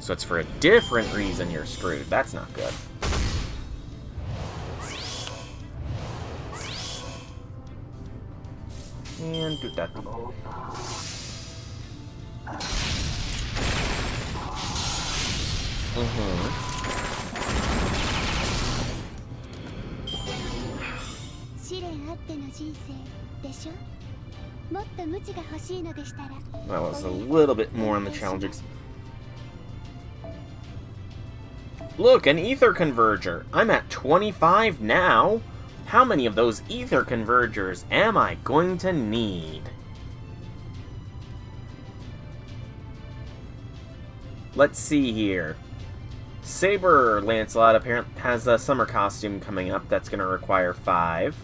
So it's for a different reason you're screwed. That's not good. And do that. That was a little bit more on the challenge. Look, an ether converger. I'm at 25 now. How many of those ether convergers am I going to need? let's see here. Saber Lancelot apparently has a summer costume coming up that's going to require 5.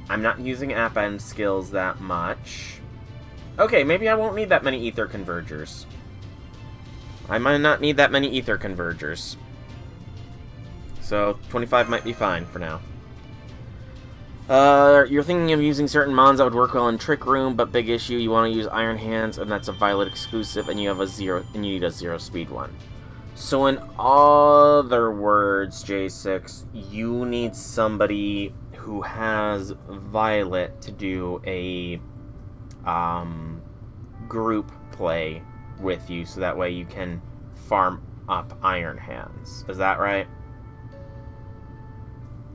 I'm not using app end skills that much. Okay, maybe I won't need that many ether convergers. I might not need that many ether convergers. So 25 might be fine for now. You're thinking of using certain mons that would work well in Trick Room, but big issue, you want to use Iron Hands, and that's a Violet exclusive, and you need a 0 speed one. So in other words, J6, you need somebody who has Violet to do a group play with you, so that way you can farm up Iron Hands. Is that right?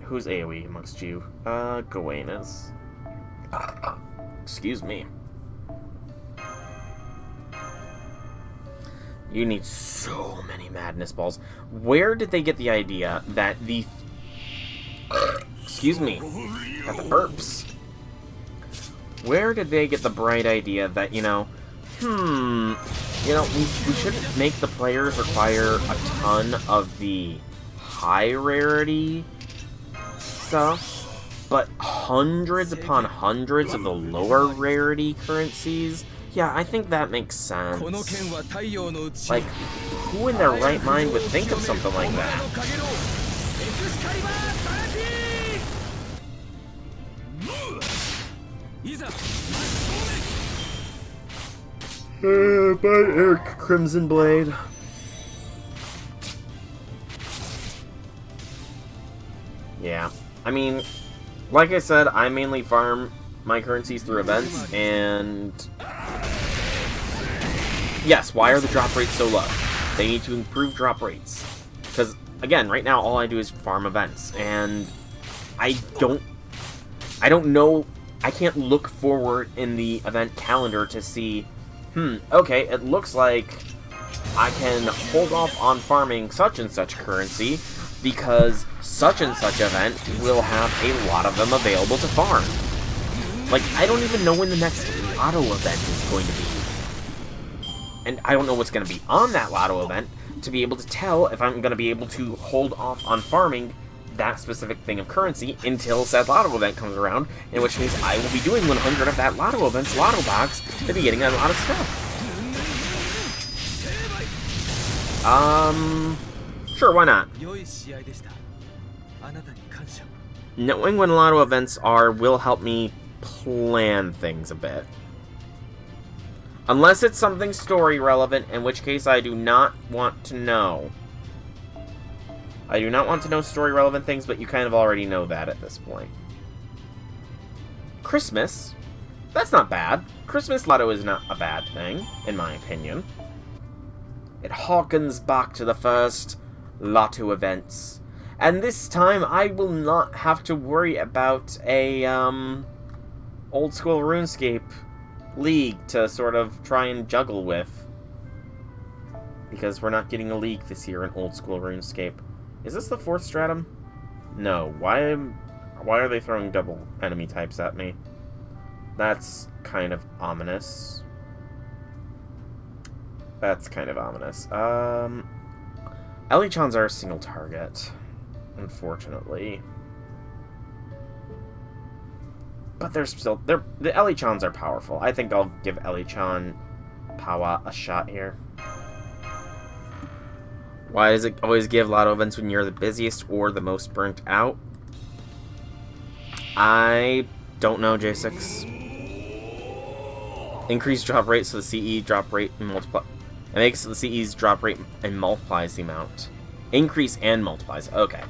Who's AoE amongst you? Gawain is. Excuse me. You need so many madness balls. Where did they get the idea that the... Excuse me. Got the burps. Where did they get the bright idea that, we shouldn't make the players require a ton of the high rarity stuff, but hundreds upon hundreds of the lower rarity currencies? Yeah, I think that makes sense. Like, who in their right mind would think of something like that? Bye, Eric Crimson Blade. Yeah, I mean, like I said, I mainly farm my currencies through events, and yes, why are the drop rates so low? They need to improve drop rates. Because, again, right now all I do is farm events, and I don't know, I can't look forward in the event calendar to see, okay, it looks like I can hold off on farming such and such currency because such and such event will have a lot of them available to farm. Like, I don't even know when the next lotto event is going to be. And I don't know what's going to be on that lotto event to be able to tell if I'm going to be able to hold off on farming that specific thing of currency until said lotto event comes around, in which case I will be doing 100 of that lotto event's lotto box to be getting a lot of stuff. Sure, why not? Knowing when lotto events are will help me plan things a bit. Unless it's something story relevant, in which case I do not want to know. I do not want to know story relevant things, but you kind of already know that at this point. Christmas? That's not bad. Christmas lotto is not a bad thing, in my opinion. It harkens back to the first lotto events. And this time I will not have to worry about a, old school RuneScape league to sort of try and juggle with. Because we're not getting a league this year in old school RuneScape. Is this the 4th stratum? No. Why are they throwing double enemy types at me? That's kind of ominous. That's kind of ominous. Elychons are a single target, unfortunately. But the Elychons are powerful. I think I'll give Elychon Powa a shot here. Why does it always give lotto events when you're the busiest or the most burnt out? I don't know, J6. Increase drop rate so the CE drop rate and multiply. It makes the CE's drop rate and multiplies the amount. Increase and multiplies. Okay.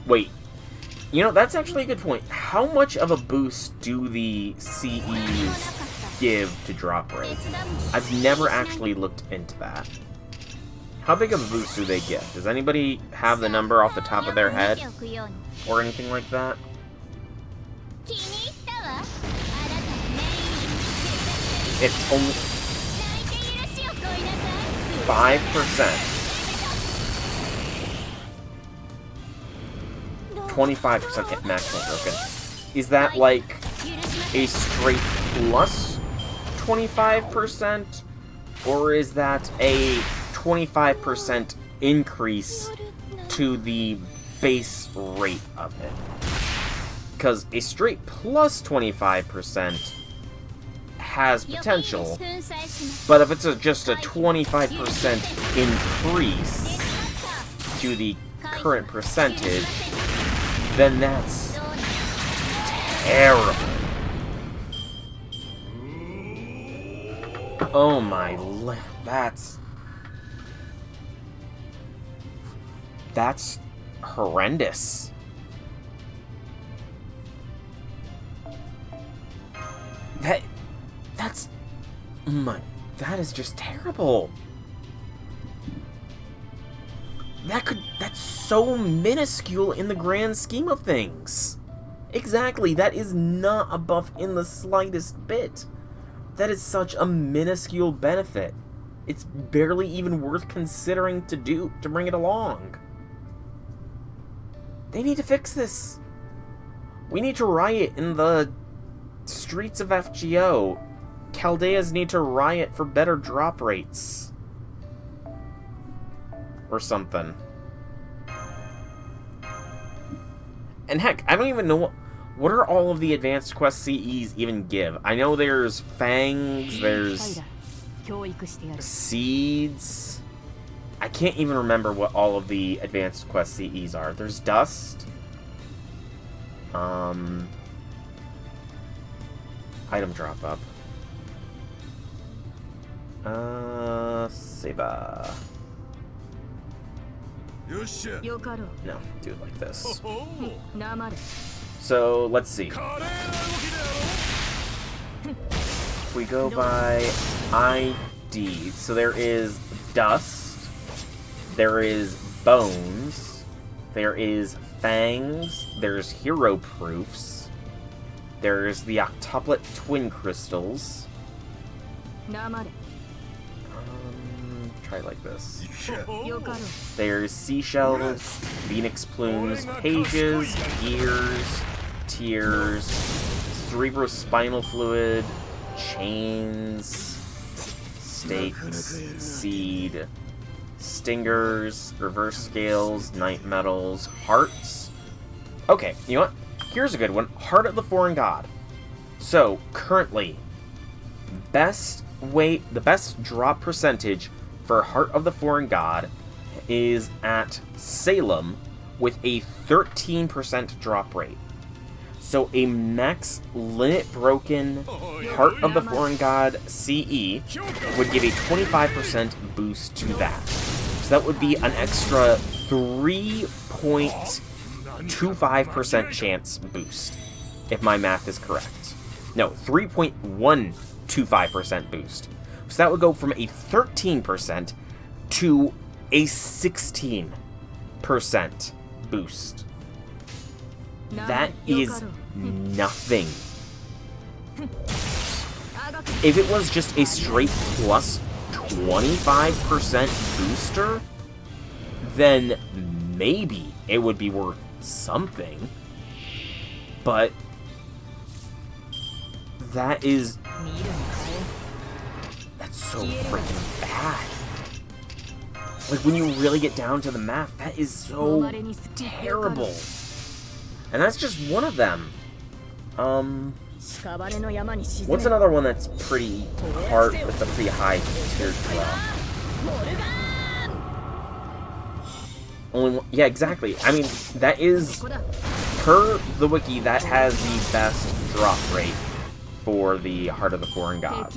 Wait. You know, that's actually a good point. How much of a boost do the CEs give to drop rate? I've never actually looked into that. How big of a boost do they give? Does anybody have the number off the top of their head? Or anything like that? It's only 5%. 25% hit maximum broken. is that like a straight plus 25%? Or is that a 25% increase to the base rate of it? Because a straight plus 25% has potential, but if it's just a 25% increase to the current percentage, then that's terrible. Oh my, that's horrendous. That's that is just terrible. That's so minuscule in the grand scheme of things. Exactly, that is not a buff in the slightest bit. That is such a minuscule benefit. It's barely even worth considering to bring it along. They need to fix this. We need to riot in the streets of FGO. Chaldeas need to riot for better drop rates. Or something. And heck, I don't even know what are all of the advanced quest CEs even give. I know there's fangs, there's seeds. I can't even remember what all of the advanced quest CEs are. There's dust. Item drop up. Saber. No, do it like this. So, let's see. If we go by ID, so there is dust, there is bones, there is fangs, there's hero proofs, there's the octuplet twin crystals. Try like this. There's seashells, phoenix plumes, pages, gears, tears, cerebrospinal fluid, chains, stakes, seed, stingers, reverse scales, night metals, hearts. Okay, you know what? Here's a good one. Heart of the Foreign God. So, currently, the best drop percentage for Heart of the Foreign God is at Salem with a 13% drop rate. So a max limit broken Heart of the Foreign God CE would give a 25% boost to that. So that would be an extra 3.25% chance boost, if my math is correct. No, 3.125% boost. So that would go from a 13% to a 16% boost. That is nothing. If it was just a straight plus 25% booster, then maybe it would be worth something. But that's so freaking bad. Like, when you really get down to the math, that is so terrible. And that's just one of them. What's another one that's pretty hard, that's a pretty high tiered drop? Only one, yeah, exactly. I mean, that is, per the wiki, that has the best drop rate for the Heart of the Foreign Gods.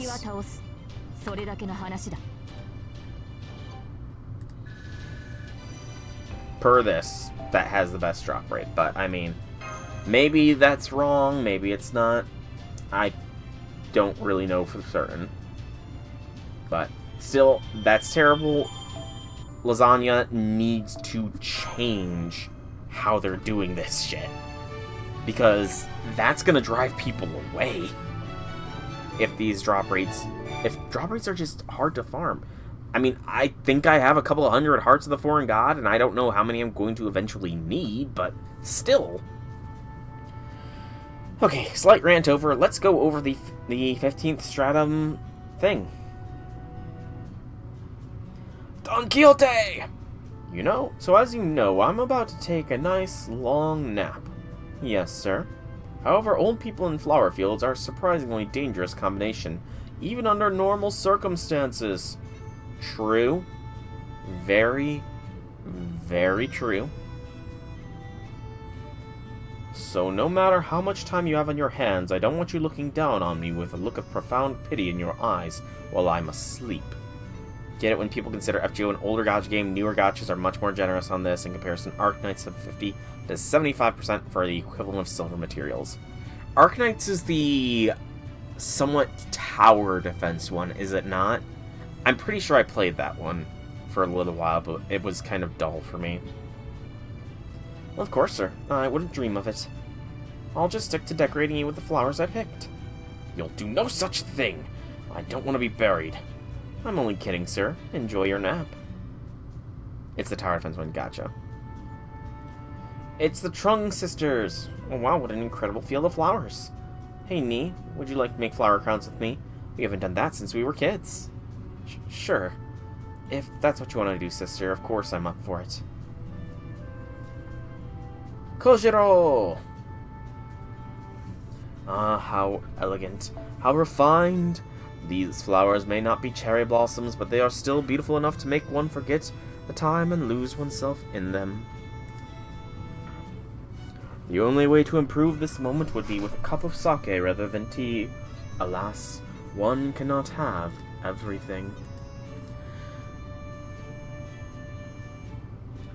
Per this, that has the best drop rate. But, I mean, maybe that's wrong, maybe it's not. I don't really know for certain. But, still, that's terrible. Lasagna needs to change how they're doing this shit. Because that's gonna drive people away. If drop rates are just hard to farm. I mean, I think I have a couple of hundred Hearts of the Foreign God, and I don't know how many I'm going to eventually need, but still. Okay, slight rant over. Let's go over the 15th stratum thing. Don Quixote! So as you know, I'm about to take a nice long nap. Yes, sir. However, old people in flower fields are a surprisingly dangerous combination, even under normal circumstances. True. Very, very true. So no matter how much time you have on your hands, I don't want you looking down on me with a look of profound pity in your eyes while I'm asleep. Get it when people consider FGO an older gacha game, newer gachas are much more generous on this. In comparison, Arknights have 50 to 75% for the equivalent of silver materials. Arknights is the somewhat tower defense one, is it not? I'm pretty sure I played that one for a little while, but it was kind of dull for me. Well, of course, sir. I wouldn't dream of it. I'll just stick to decorating you with the flowers I picked. You'll do no such thing! I don't want to be buried. I'm only kidding, sir. Enjoy your nap. It's the tower defense one, gotcha. It's the Trung sisters! Oh wow, what an incredible field of flowers. Hey, Nee, would you like to make flower crowns with me? We haven't done that since we were kids. Sure. If that's what you want to do, sister, of course I'm up for it. Kojiro! Ah, how elegant. How refined. These flowers may not be cherry blossoms, but they are still beautiful enough to make one forget the time and lose oneself in them. The only way to improve this moment would be with a cup of sake rather than tea. Alas, one cannot have everything.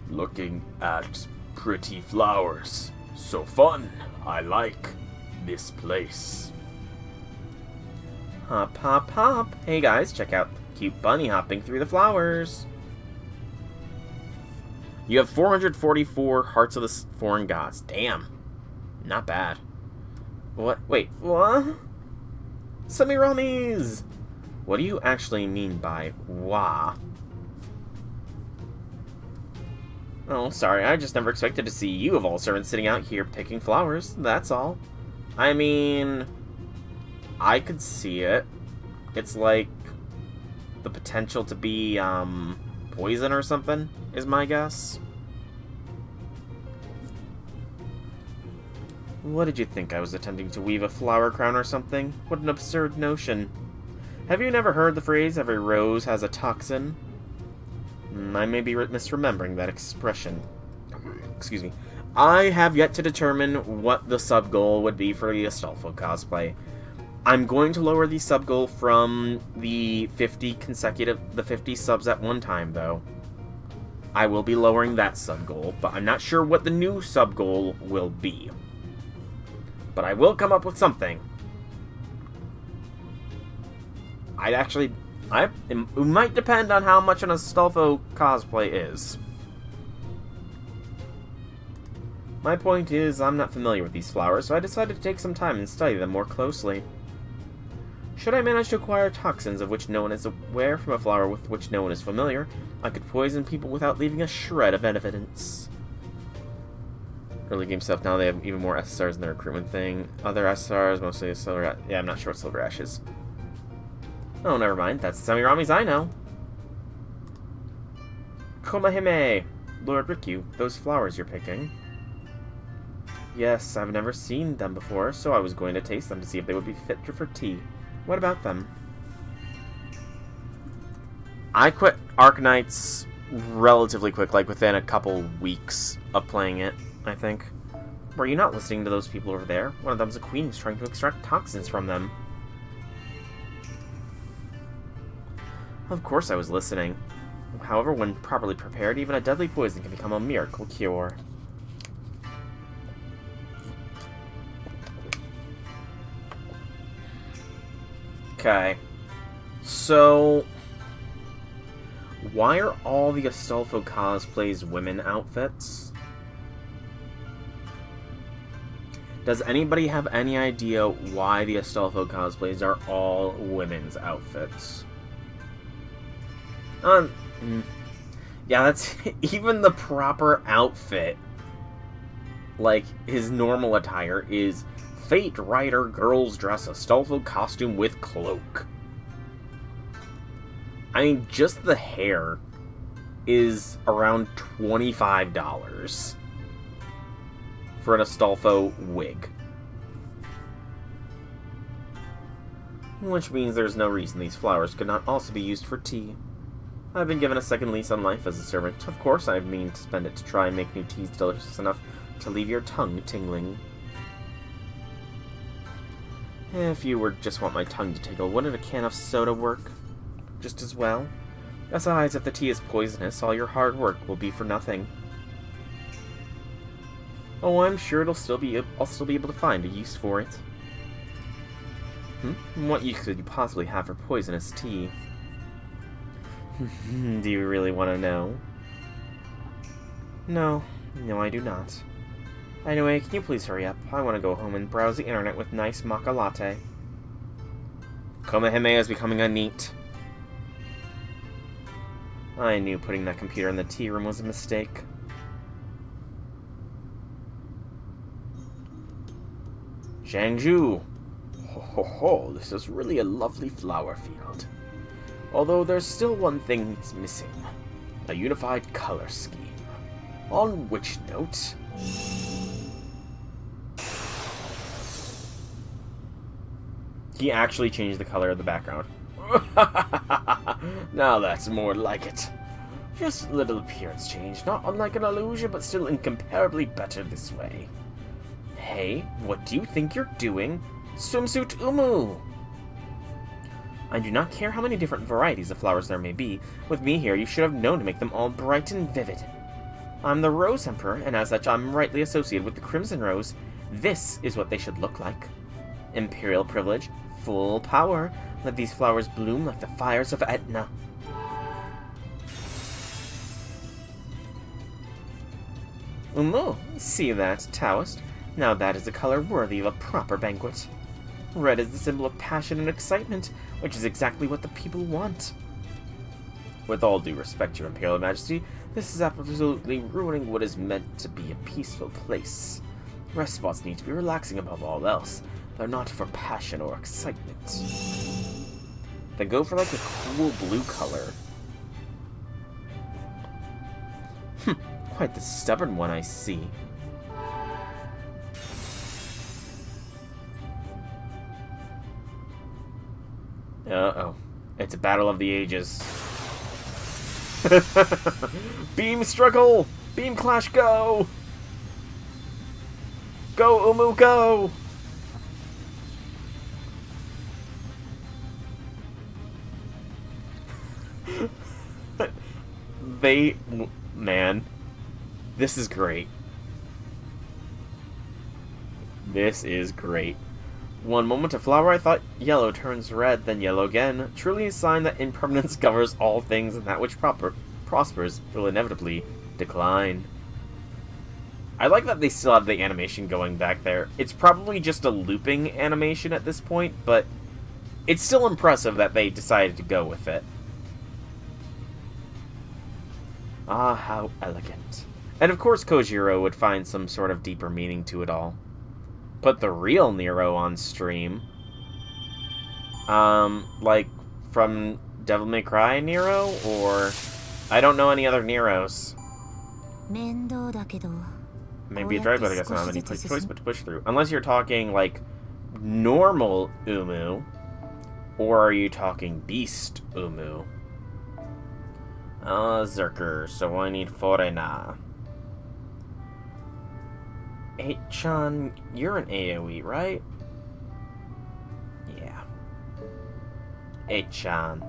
Looking at pretty flowers. So fun. I like this place. Hop, hop, hop. Hey guys, check out the cute bunny hopping through the flowers. You have 444 Hearts of the Foreign Gods. Damn. Not bad. What? Wait, what? Semiramis! What do you actually mean by wah? Oh, sorry, I just never expected to see you of all servants sitting out here picking flowers, that's all. I mean, I could see it. It's like the potential to be, poison or something, is my guess. What did you think? I was attempting to weave a flower crown or something? What an absurd notion. Have you never heard the phrase, every rose has a toxin? I may be misremembering that expression. Excuse me. I have yet to determine what the sub-goal would be for the Astolfo cosplay. I'm going to lower the sub-goal from the 50 subs at one time, though. I will be lowering that sub-goal, but I'm not sure what the new sub-goal will be. But I will come up with something. It might depend on how much an Astolfo cosplay is. My point is, I'm not familiar with these flowers, so I decided to take some time and study them more closely. Should I manage to acquire toxins of which no one is aware from a flower with which no one is familiar, I could poison people without leaving a shred of evidence. Early game stuff, now they have even more SSRs in their recruitment thing. Other SSRs, mostly silver. Yeah, I'm not sure what silver ash is. Oh, never mind. That's the Semiramis I know. Komahime! Lord Rikyu, those flowers you're picking. Yes, I've never seen them before, so I was going to taste them to see if they would be fit for tea. What about them? I quit Arknights relatively quick, like within a couple weeks of playing it, I think. Were you not listening to those people over there? One of them's a queen who's trying to extract toxins from them. Of course I was listening. However, when properly prepared, even a deadly poison can become a miracle cure. Okay. So, why are all the Astolfo cosplays women outfits? Does anybody have any idea why the Astolfo cosplays are all women's outfits? Yeah, that's even the proper outfit. Like, his normal attire is Fate Rider Girls Dress Astolfo Costume with Cloak. I mean, just the hair is around $25 for an Astolfo wig. Which means there's no reason these flowers could not also be used for tea. I've been given a second lease on life as a servant. Of course I mean to spend it to try and make new teas delicious enough to leave your tongue tingling. If you were just want my tongue to tingle, wouldn't a can of soda work just as well? Besides, if the tea is poisonous, all your hard work will be for nothing. Oh, I'm sure I'll still be able to find a use for it. What use could you possibly have for poisonous tea? Do you really want to know? No, I do not. Anyway, can you please hurry up? I want to go home and browse the internet with nice maca latte. Komehime is becoming a neat. I knew putting that computer in the tea room was a mistake. Zhangju! Ho ho ho, this is really a lovely flower field. Although there's still one thing that's missing. A unified color scheme. On which note... He actually changed the color of the background. Now that's more like it. Just a little appearance change, not unlike an illusion, but still incomparably better this way. Hey, what do you think you're doing? Swimsuit Umu! I do not care how many different varieties of flowers there may be. With me here, you should have known to make them all bright and vivid. I'm the Rose Emperor, and as such I'm rightly associated with the Crimson Rose. This is what they should look like. Imperial privilege, full power. Let these flowers bloom like the fires of Etna. Umu, see that, Taoist? Now that is a color worthy of a proper banquet. Red is the symbol of passion and excitement, which is exactly what the people want. With all due respect, Your Imperial Majesty, this is absolutely ruining what is meant to be a peaceful place. Rest spots need to be relaxing above all else. They're not for passion or excitement. Then go for like a cool blue color. Quite the stubborn one, I see. Uh-oh. It's a battle of the ages. Beam struggle! Beam clash, go! Go, Umu, go! Man, this is great. This is great. One moment a flower, I thought yellow turns red, then yellow again. Truly a sign that impermanence covers all things, and that which prospers will inevitably decline. I like that they still have the animation going back there. It's probably just a looping animation at this point, but it's still impressive that they decided to go with it. Ah, how elegant. And of course Kojiro would find some sort of deeper meaning to it all. Put the real Nero on stream. Like from Devil May Cry Nero, or I don't know any other Neros. Maybe a drive, but I guess I don't have any choice but to push through. Unless you're talking like normal Umu, or are you talking Beast Umu? Zerker, so I need Forena. Hey, Chan, you're an AoE, right? Yeah. Hey, Chan.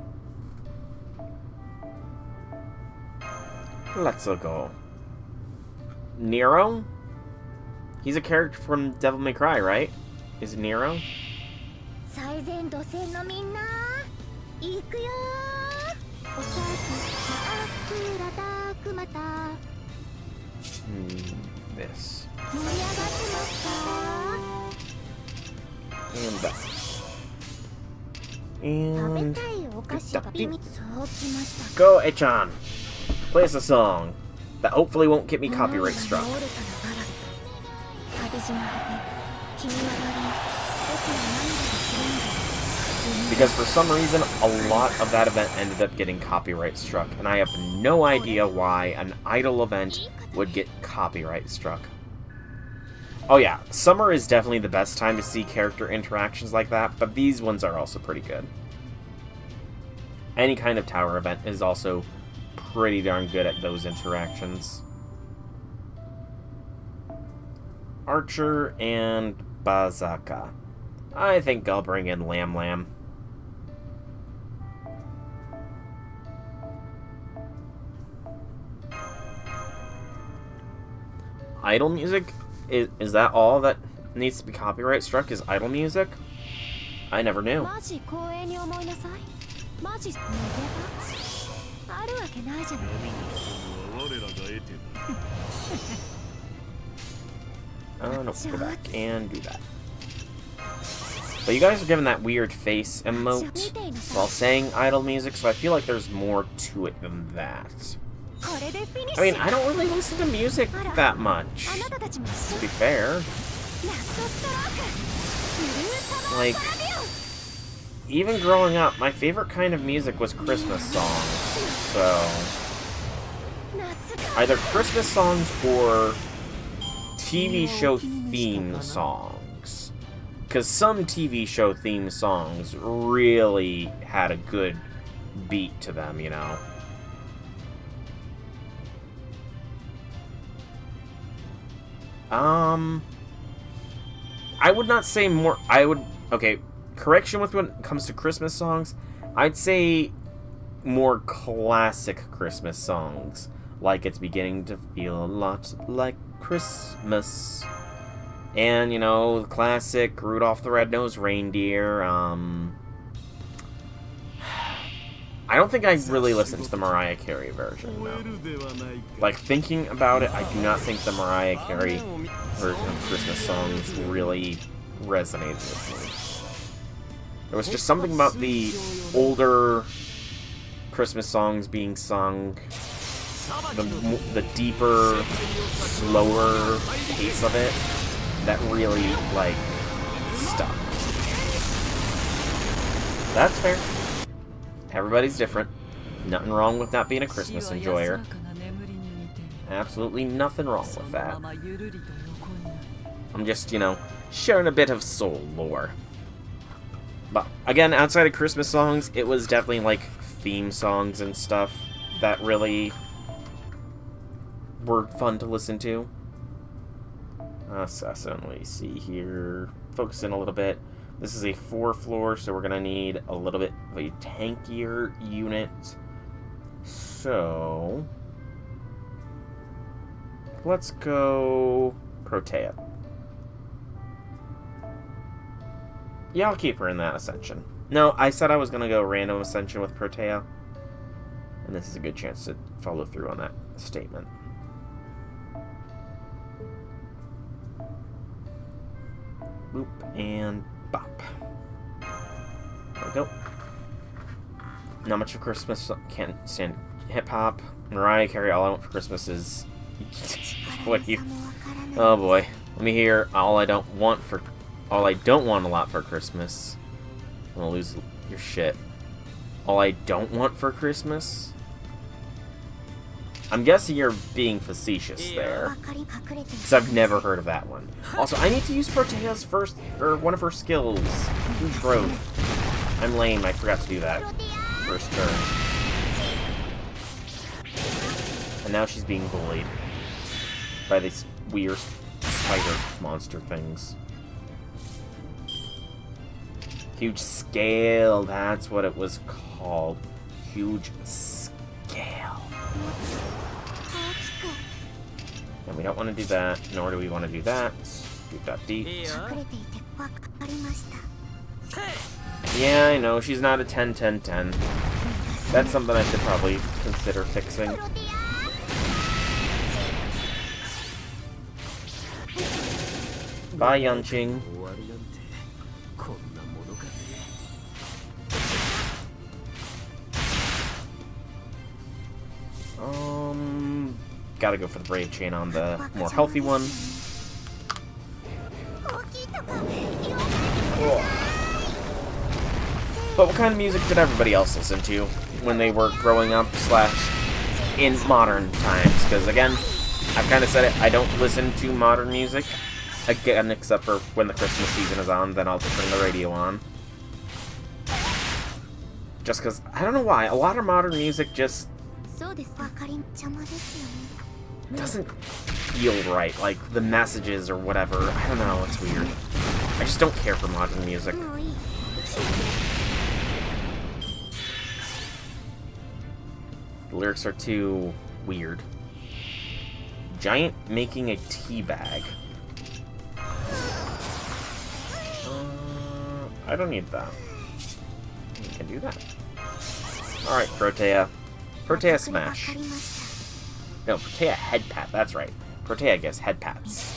Let's go. Nero? He's a character from Devil May Cry, right? Is it Nero? This. And that. And... Go, Echan! Play us a song that hopefully won't get me copyright struck. Because for some reason, a lot of that event ended up getting copyright struck, and I have no idea why an idol event would get copyright struck. Oh yeah, summer is definitely the best time to see character interactions like that, but these ones are also pretty good. Any kind of tower event is also pretty darn good at those interactions. Archer and Bazaka. I think I'll bring in Lam Lam. Idle music? Is that all that needs to be copyright struck is idle music? I never knew. No, go back and do that. But you guys are giving that weird face emote while saying idle music, so I feel like there's more to it than that. I mean, I don't really listen to music that much, to be fair. Like, even growing up, my favorite kind of music was Christmas songs, so... either Christmas songs or TV show theme songs. Because some TV show theme songs really had a good beat to them, you know? I would not say more... okay, correction with when it comes to Christmas songs. I'd say more classic Christmas songs. Like It's Beginning to Feel a Lot Like Christmas. And, you know, the classic Rudolph the Red-Nosed Reindeer. I don't think I really listened to the Mariah Carey version, no. Like, thinking about it, I do not think the Mariah Carey version of Christmas songs really resonated with me. There was just something about the older Christmas songs being sung, the deeper, slower pace of it, that really, like, stuck. That's fair. Everybody's different. Nothing wrong with not being a Christmas enjoyer. Absolutely nothing wrong with that. I'm just, you know, sharing a bit of soul lore. But, again, outside of Christmas songs, it was definitely, like, theme songs and stuff that really were fun to listen to. Assassin, let me see here. Focus in a little bit. This is a 4th floor, so we're going to need a little bit of a tankier unit. So, let's go Protea. Yeah, I'll keep her in that Ascension. No, I said I was going to go random Ascension with Protea. And this is a good chance to follow through on that statement. Boop, and bop. There we go. Not much of Christmas. Can't stand hip-hop. Mariah Carey, all I want for Christmas is... what you... oh boy. Let me hear all I don't want a lot for Christmas. I'm gonna lose your shit. All I don't want for Christmas? I'm guessing you're being facetious there, because I've never heard of that one. Also, I need to use Protea's first, or one of her skills. Huge growth. I'm lame, I forgot to do that. First turn. And now she's being bullied by these weird spider monster things. Huge scale, that's what it was called. Huge scale. And we don't want to do that, nor do we want to do that. D. Yeah, I know, she's not a 10-10-10. That's something I should probably consider fixing. Bye, Yunqing. Gotta go for the Brave Chain on the more healthy one. But what kind of music did everybody else listen to when they were growing up / in modern times? Because again, I've kind of said it, I don't listen to modern music. Again, except for when the Christmas season is on, then I'll turn the radio on. Just because, I don't know why, a lot of modern music just doesn't feel right. Like, the messages or whatever, I don't know, it's weird. I just don't care for modern music. The lyrics are too weird. Giant making a tea bag. I don't need that. You can do that. Alright, Protea. Protea smash. No, Protea head pat, that's right. Protea gets head pats.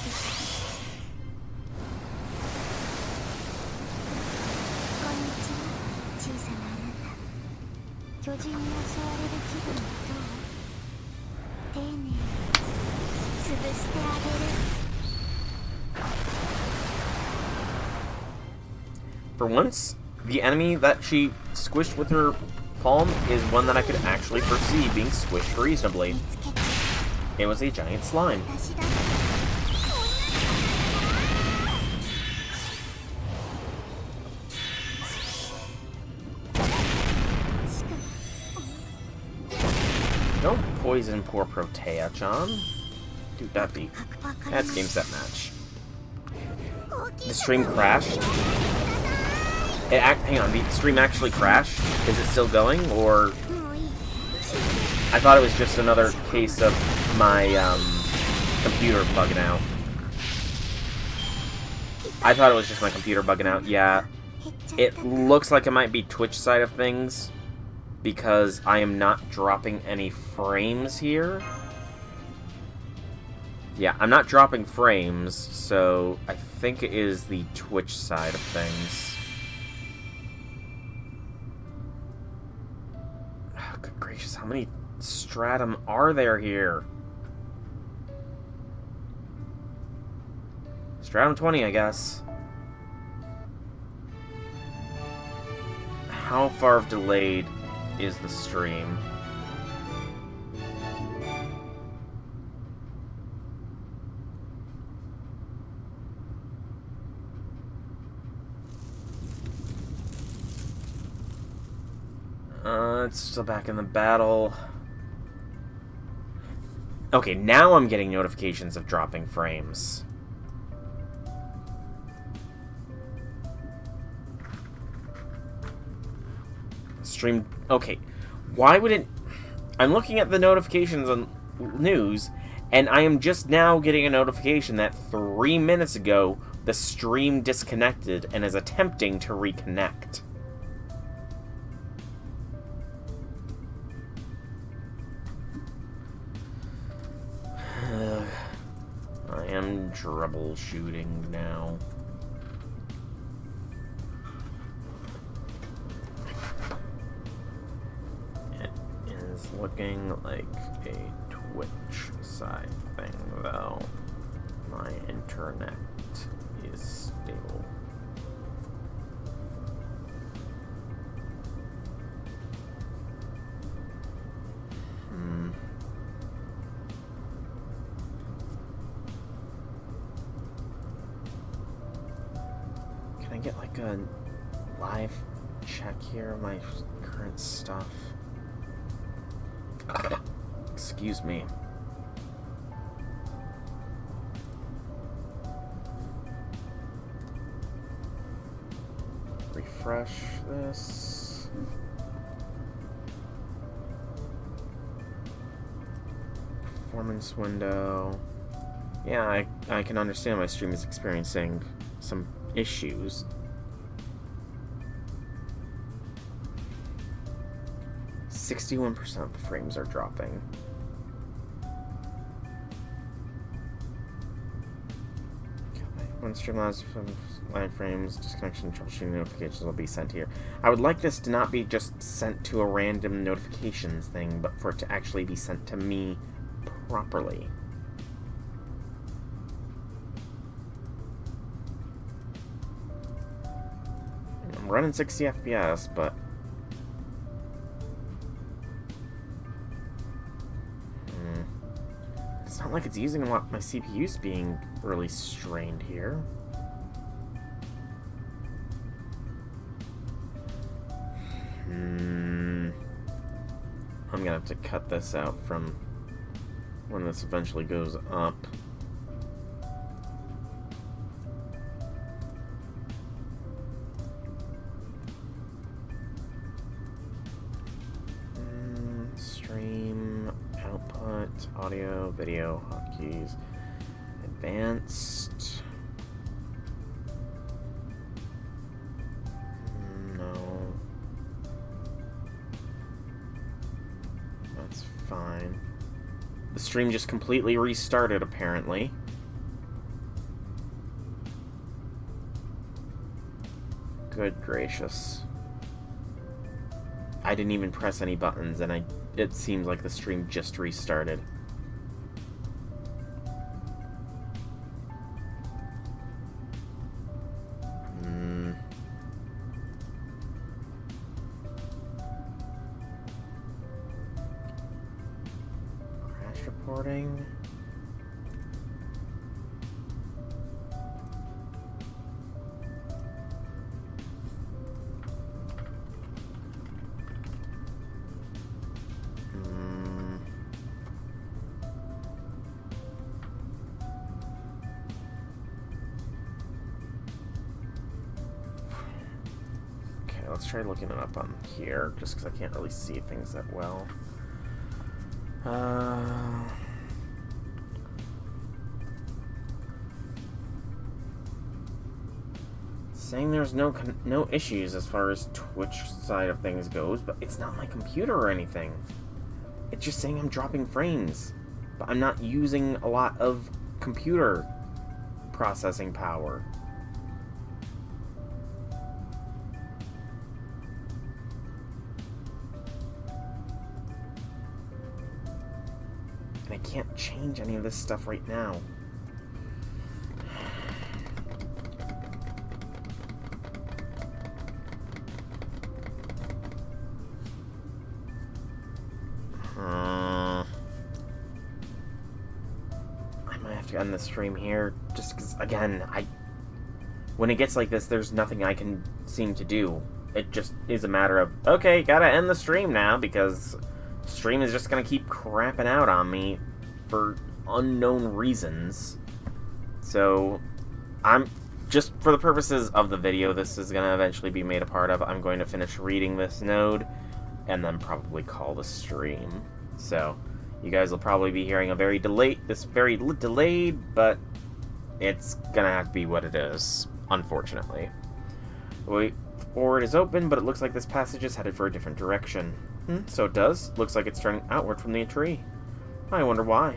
For once, the enemy that she squished with her palm is one that I could actually foresee being squished reasonably. It was a giant slime. Don't poison poor Protea-chan. Dude, that's game set match. The stream crashed. Hang on, the stream actually crashed? Is it still going, or... I thought it was just another case of my, computer bugging out. I thought it was just my computer bugging out, yeah. It looks like it might be Twitch side of things, because I am not dropping any frames here. Yeah, I'm not dropping frames, so I think it is the Twitch side of things. Oh, good gracious, how many stratum are there here? Stratum 20, I guess. How far delayed is the stream? It's still back in the battle. Okay, now I'm getting notifications of dropping frames. Stream... Okay, why would it... I'm looking at the notifications on news, and I am just now getting a notification that 3 minutes ago, the stream disconnected and is attempting to reconnect. I am troubleshooting now. It is looking like a Twitch side thing, though. My internet is stable. Can I get like a live check here of my current stuff? Excuse me. Refresh this. Performance window. Yeah, I can understand my stream is experiencing some issues. %61% of the frames are dropping. When stream allows live frames, disconnection, troubleshooting notifications will be sent here. I would like this to not be just sent to a random notifications thing, but for it to actually be sent to me properly. I'm running 60 FPS, but... It's not like it's using a lot. My CPU's being really strained here. I'm gonna have to cut this out from when this eventually goes up. Stream, output, audio, video, hotkeys, advanced. No. That's fine. The stream just completely restarted, apparently. Good gracious. I didn't even press any buttons, and it seems like the stream just restarted. Crash reporting. Let's try looking it up on here, just because I can't really see things that well. Saying there's no issues as far as Twitch side of things goes, but it's not my computer or anything. It's just saying I'm dropping frames, but I'm not using a lot of computer processing power. And I can't change any of this stuff right now. I might have to end the stream here, just because, again, when it gets like this, there's nothing I can seem to do. It just is a matter of, okay, gotta end the stream now, because stream is just gonna keep crapping out on me for unknown reasons. So, I'm just for the purposes of the video this is gonna eventually be made a part of, I'm going to finish reading this node and then probably call the stream. So, you guys will probably be hearing a very delayed, but it's gonna have to be what it is, unfortunately. The way forward is open, but it looks like this passage is headed for a different direction. So it does. Looks like it's turning outward from the tree. I wonder why.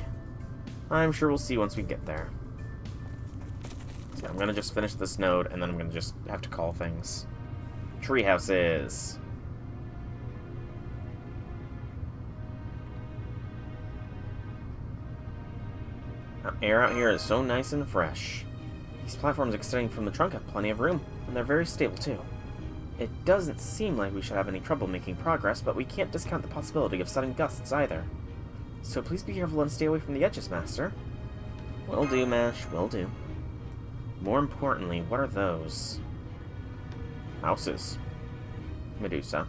I'm sure we'll see once we get there. So I'm gonna just finish this node, and then I'm gonna just have to call things. Tree houses. Air out here is so nice and fresh. These platforms extending from the trunk have plenty of room, and they're very stable too. It doesn't seem like we should have any trouble making progress, but we can't discount the possibility of sudden gusts either. So please be careful and stay away from the edges, Master. Will do, Mash, will do. More importantly, what are those? Houses. Medusa.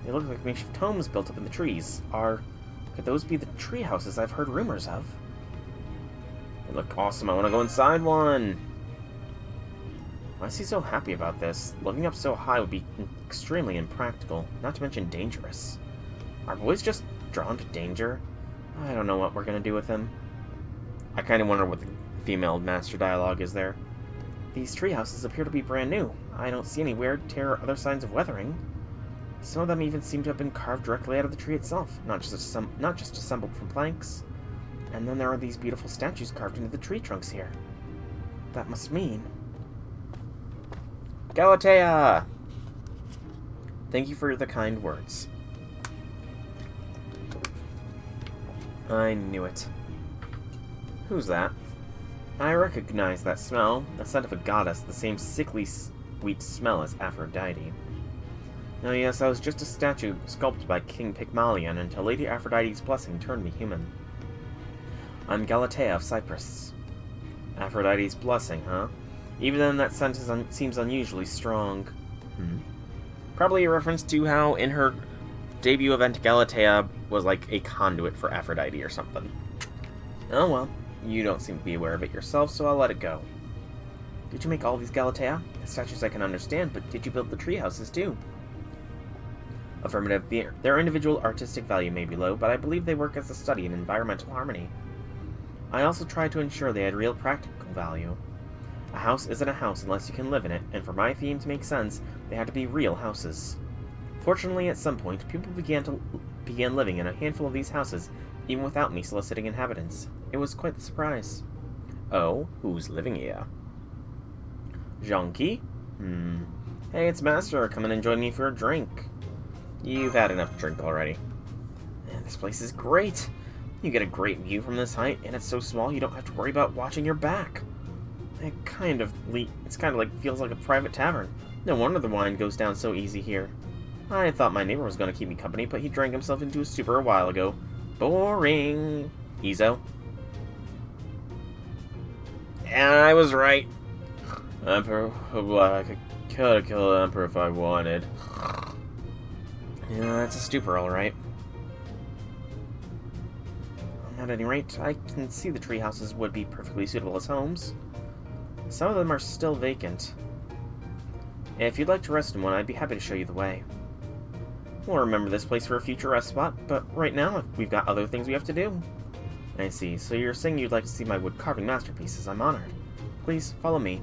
They look like makeshift homes built up in the trees. Could those be the tree houses I've heard rumors of? They look awesome. I want to go inside one. Why is he so happy about this? Living up so high would be extremely impractical, not to mention dangerous. Are boys just drawn to danger? I don't know what we're gonna do with him. I kind of wonder what the female master dialogue is there. These tree houses appear to be brand new. I don't see any wear, tear, or other signs of weathering. Some of them even seem to have been carved directly out of the tree itself, not just assembled from planks. And then there are these beautiful statues carved into the tree trunks here. That must mean... Galatea! Thank you for the kind words. I knew it. Who's that? I recognize that smell, the scent of a goddess, the same sickly sweet smell as Aphrodite. Oh yes, I was just a statue sculpted by King Pygmalion until Lady Aphrodite's blessing turned me human. I'm Galatea of Cyprus. Aphrodite's blessing, huh? Even then, that scent seems unusually strong. Probably a reference to how in her debut event Galatea was like a conduit for Aphrodite or something. Oh well, you don't seem to be aware of it yourself, so I'll let it go. Did you make all these Galatea? The statues I can understand, but did you build the tree houses too? Affirmative. Their individual artistic value may be low, but I believe they work as a study in environmental harmony. I also tried to ensure they had real practical value. A house isn't a house unless you can live in it, and for my theme to make sense, they had to be real houses. Fortunately, at some point, people began living in a handful of these houses, even without me soliciting inhabitants. It was quite the surprise. Oh, who's living here? Jonky? Hey, it's Master. Come in and join me for a drink. You've had enough to drink already. Man, this place is great. You get a great view from this height, and it's so small you don't have to worry about watching your back. It's kind of like feels like a private tavern. No wonder the wine goes down so easy here. I thought my neighbor was going to keep me company, but he drank himself into a stupor a while ago. Boring. Ezo. And I was right. Emperor, I could kill the Emperor if I wanted. Yeah, that's a stupor, alright. At any rate, I can see the tree houses would be perfectly suitable as homes. Some of them are still vacant. If you'd like to rest in one, I'd be happy to show you the way. We'll remember this place for a future rest spot, but right now, we've got other things we have to do. I see, so you're saying you'd like to see my wood carving masterpieces. I'm honored. Please, follow me.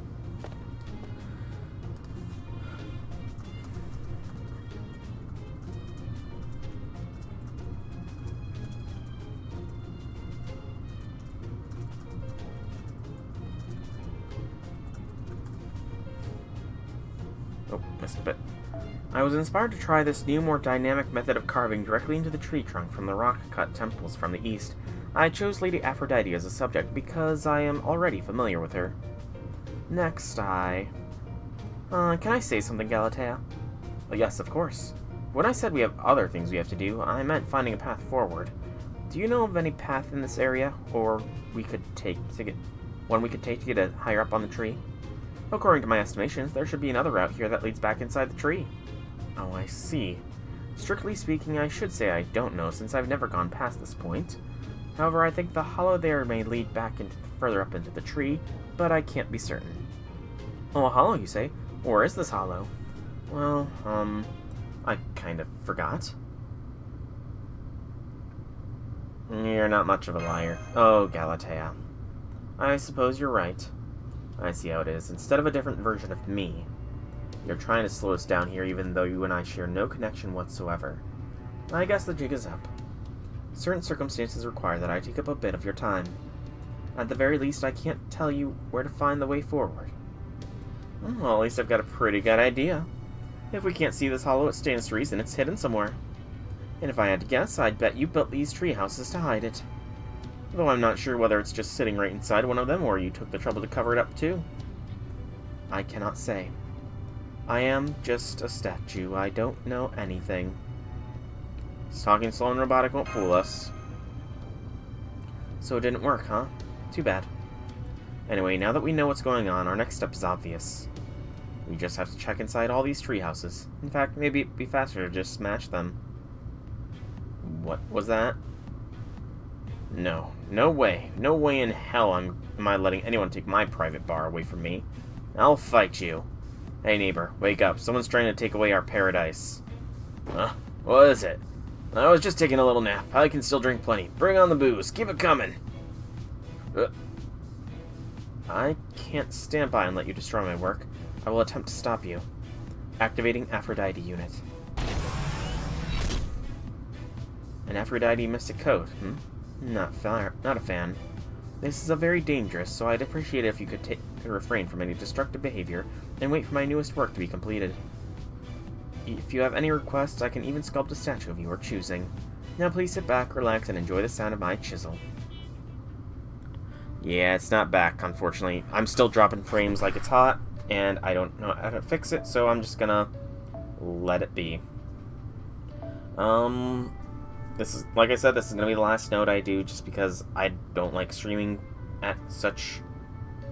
Oh, missed a bit. I was inspired to try this new, more dynamic method of carving directly into the tree trunk from the rock-cut temples from the east. I chose Lady Aphrodite as a subject because I am already familiar with her. Next, can I say something, Galatea? Yes, of course. When I said we have other things we have to do, I meant finding a path forward. Do you know of any path in this area, or one we could take to get higher up on the tree? According to my estimations, there should be another route here that leads back inside the tree. Oh, I see. Strictly speaking, I should say I don't know, since I've never gone past this point. However, I think the hollow there may lead back further up into the tree, but I can't be certain. Oh, a hollow, you say? Where is this hollow? Well, I kind of forgot. You're not much of a liar. Oh, Galatea. I suppose you're right. I see how it is. Instead of a different version of me, you're trying to slow us down here even though you and I share no connection whatsoever. I guess the jig is up. Certain circumstances require that I take up a bit of your time. At the very least, I can't tell you where to find the way forward. Well, at least I've got a pretty good idea. If we can't see this hollow, it stands to reason it's hidden somewhere. And if I had to guess, I'd bet you built these tree houses to hide it. Though I'm not sure whether it's just sitting right inside one of them, or you took the trouble to cover it up too. I cannot say. I am just a statue. I don't know anything. Talking slow and robotic won't fool us. So it didn't work, huh? Too bad. Anyway, now that we know what's going on, our next step is obvious. We just have to check inside all these tree houses. In fact, maybe it'd be faster to just smash them. What was that? No. No way. No way in hell am I letting anyone take my private bar away from me. I'll fight you. Hey neighbor, wake up. Someone's trying to take away our paradise. Huh? What is it? I was just taking a little nap. I can still drink plenty. Bring on the booze. Keep it coming. I can't stand by and let you destroy my work. I will attempt to stop you. Activating Aphrodite unit. An Aphrodite mystic code, Not a fan. This is very dangerous, so I'd appreciate it if you could refrain from any destructive behavior and wait for my newest work to be completed. If you have any requests, I can even sculpt a statue of your choosing. Now please sit back, relax, and enjoy the sound of my chisel. Yeah, it's not back, unfortunately. I'm still dropping frames like it's hot, and I don't know how to fix it, so I'm just gonna let it be. This is, like I said, this is gonna be the last note I do, just because I don't like streaming at such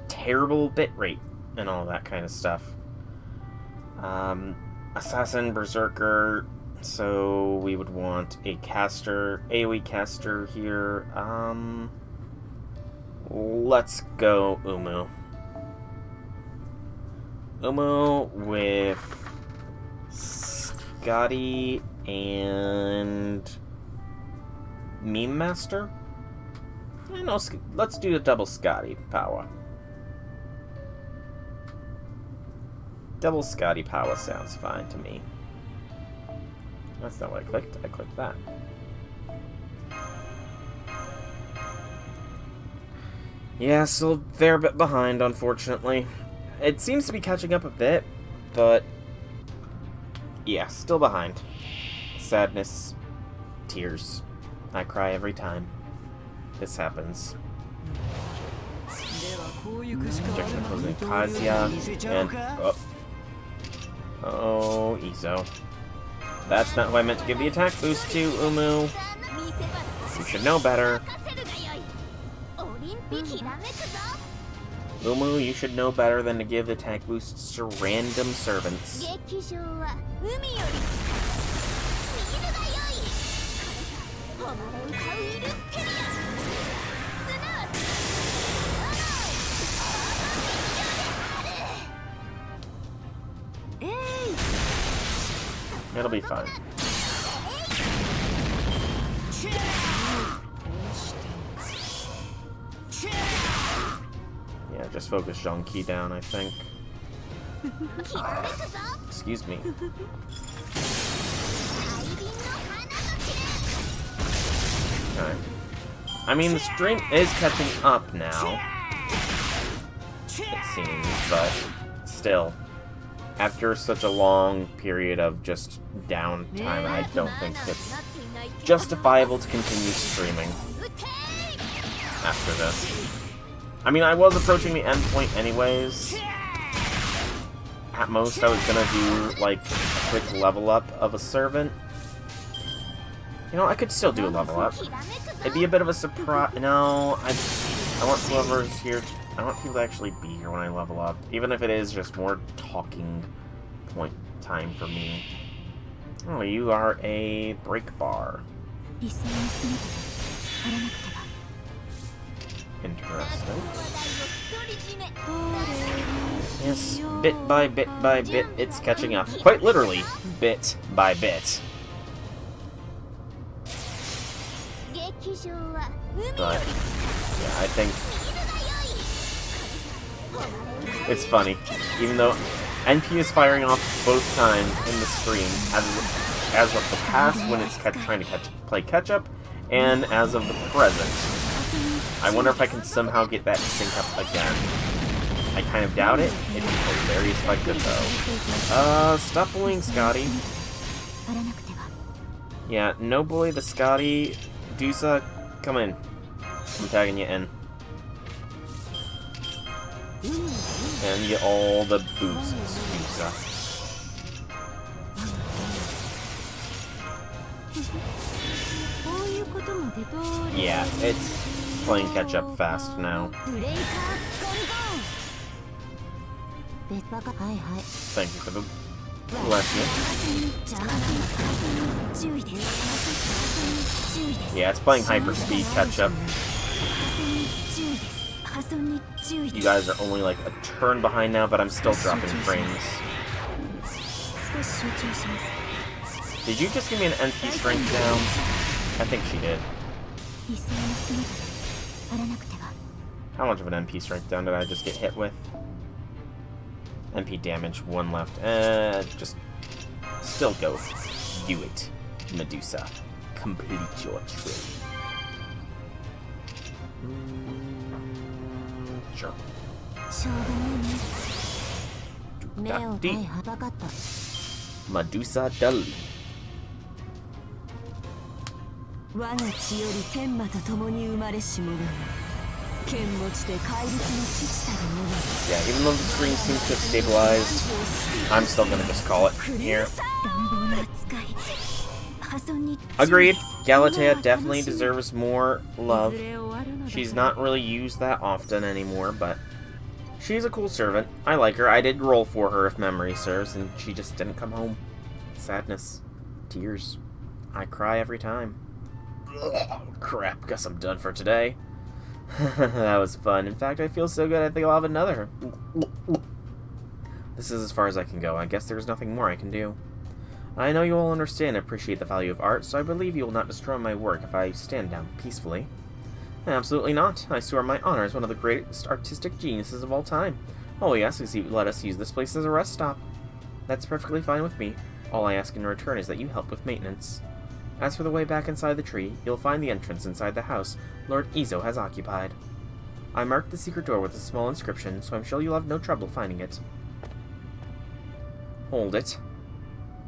terrible bitrate and all that kind of stuff. Assassin, Berserker, so we would want a caster, AoE caster here. Let's go Umu. Umu with Scotty and Meme Master? No, let's do a double Scotty power. Double Scotty power sounds fine to me. That's not what I clicked. I clicked that. Yeah, so they're a bit behind, unfortunately. It seems to be catching up a bit, but yeah, still behind. Sadness, tears. I cry every time this happens. Injection opposing Kazuya, and oh, Izo. That's not who I meant to give the attack boost to, Umu. You should know better. Umu, you should know better than to give attack boosts to random servants. It'll be fine. Yeah, just focus Zhongqi down, I think. Excuse me. Okay. I mean, the stream is catching up now, it seems, but still. After such a long period of just downtime, I don't think it's justifiable to continue streaming after this. I mean, I was approaching the end point anyways. At most, I was gonna do, like, a quick level up of a servant. You know, I could still do a level up. It'd be a bit of a surprise. No, I want whoever's here. I want people to actually be here when I level up, even if it is just more talking point time for me. Oh, you are a break bar. Interesting. Yes, bit by bit, it's catching up. Quite literally, bit by bit. But, yeah, I think it's funny. Even though NP is firing off both times in the stream, as of the past when it's trying to play catch-up, and as of the present. I wonder if I can somehow get that to sync up again. I kind of doubt it. It'd be hilarious if I could, though. Stop bullying Scotty. Yeah, no bully the Scotty. Medusa, come in. I'm tagging you in. And get all the boosts, Medusa. Yeah, it's playing catch up fast now. Thank you for the lesson. Yeah, it's playing hyperspeed catch up. You guys are only like a turn behind now, but I'm still dropping frames. Did you just give me an NP strength down? I think she did. How much of an NP strength down did I just get hit with? NP damage, 1 left. Just still go. Do it, Medusa. Complete your trip. Sure. Medusa Dali. Yeah, even though the stream seems to have stabilized, I'm still gonna just call it here. Agreed. Galatea definitely deserves more love. She's not really used that often anymore, but she's a cool servant. I like her. I did roll for her, if memory serves, and she just didn't come home. Sadness. Tears. I cry every time. Ugh, crap, guess I'm done for today. That was fun. In fact, I feel so good I think I'll have another. This is as far as I can go. I guess there's nothing more I can do. I know you all understand and appreciate the value of art, so I believe you will not destroy my work if I stand down peacefully. Absolutely not. I swear my honor as one of the greatest artistic geniuses of all time. All we ask is you let us use this place as a rest stop. That's perfectly fine with me. All I ask in return is that you help with maintenance. As for the way back inside the tree, you'll find the entrance inside the house Lord Izo has occupied. I marked the secret door with a small inscription, so I'm sure you'll have no trouble finding it. Hold it.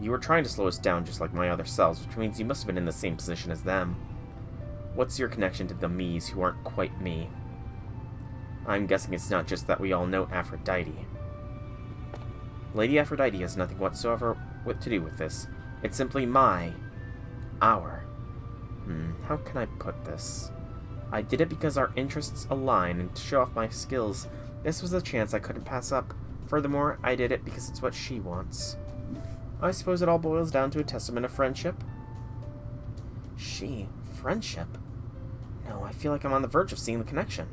You were trying to slow us down just like my other selves, which means you must have been in the same position as them. What's your connection to the me's who aren't quite me? I'm guessing it's not just that we all know Aphrodite. Lady Aphrodite has nothing whatsoever to do with this. It's simply our. How can I put this? I did it because our interests align, and to show off my skills, this was a chance I couldn't pass up. Furthermore, I did it because it's what she wants. I suppose it all boils down to a testament of friendship. Friendship? No, I feel like I'm on the verge of seeing the connection.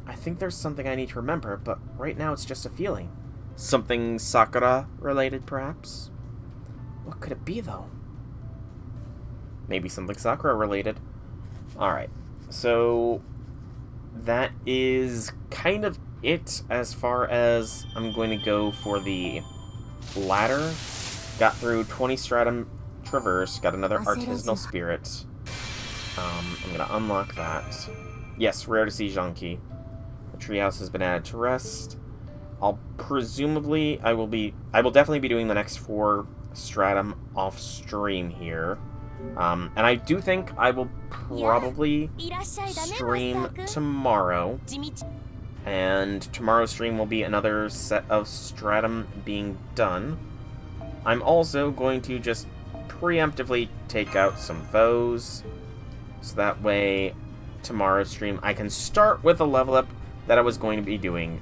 I think there's something I need to remember, but right now it's just a feeling. Something Sakura-related, perhaps? What could it be, though? Maybe something Sakura-related. Alright, so that is kind of it as far as I'm going to go for the ladder. Got through 20 Stratum Traverse, got another Artisanal Spirit. I'm going to unlock that. Yes, rare to see Zhanki. The treehouse has been added to rest. I will definitely be doing the next 4 Stratum off stream here. And I do think I will probably stream tomorrow. And tomorrow's stream will be another set of Stratum being done. I'm also going to just preemptively take out some foes. So that way, tomorrow's stream, I can start with a level up that I was going to be doing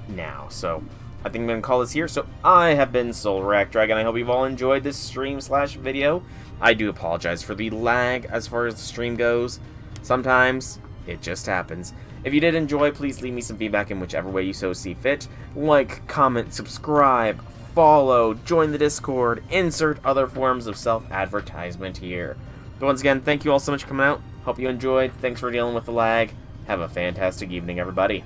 now. So, I think I'm going to call this here. So, I have been Soulrack Dragon. I hope you've all enjoyed this stream/video. I do apologize for the lag as far as the stream goes. Sometimes, it just happens. If you did enjoy, please leave me some feedback in whichever way you so see fit. Like, comment, subscribe, follow, join the Discord, insert other forms of self-advertisement here. But once again, thank you all so much for coming out. Hope you enjoyed. Thanks for dealing with the lag. Have a fantastic evening, everybody.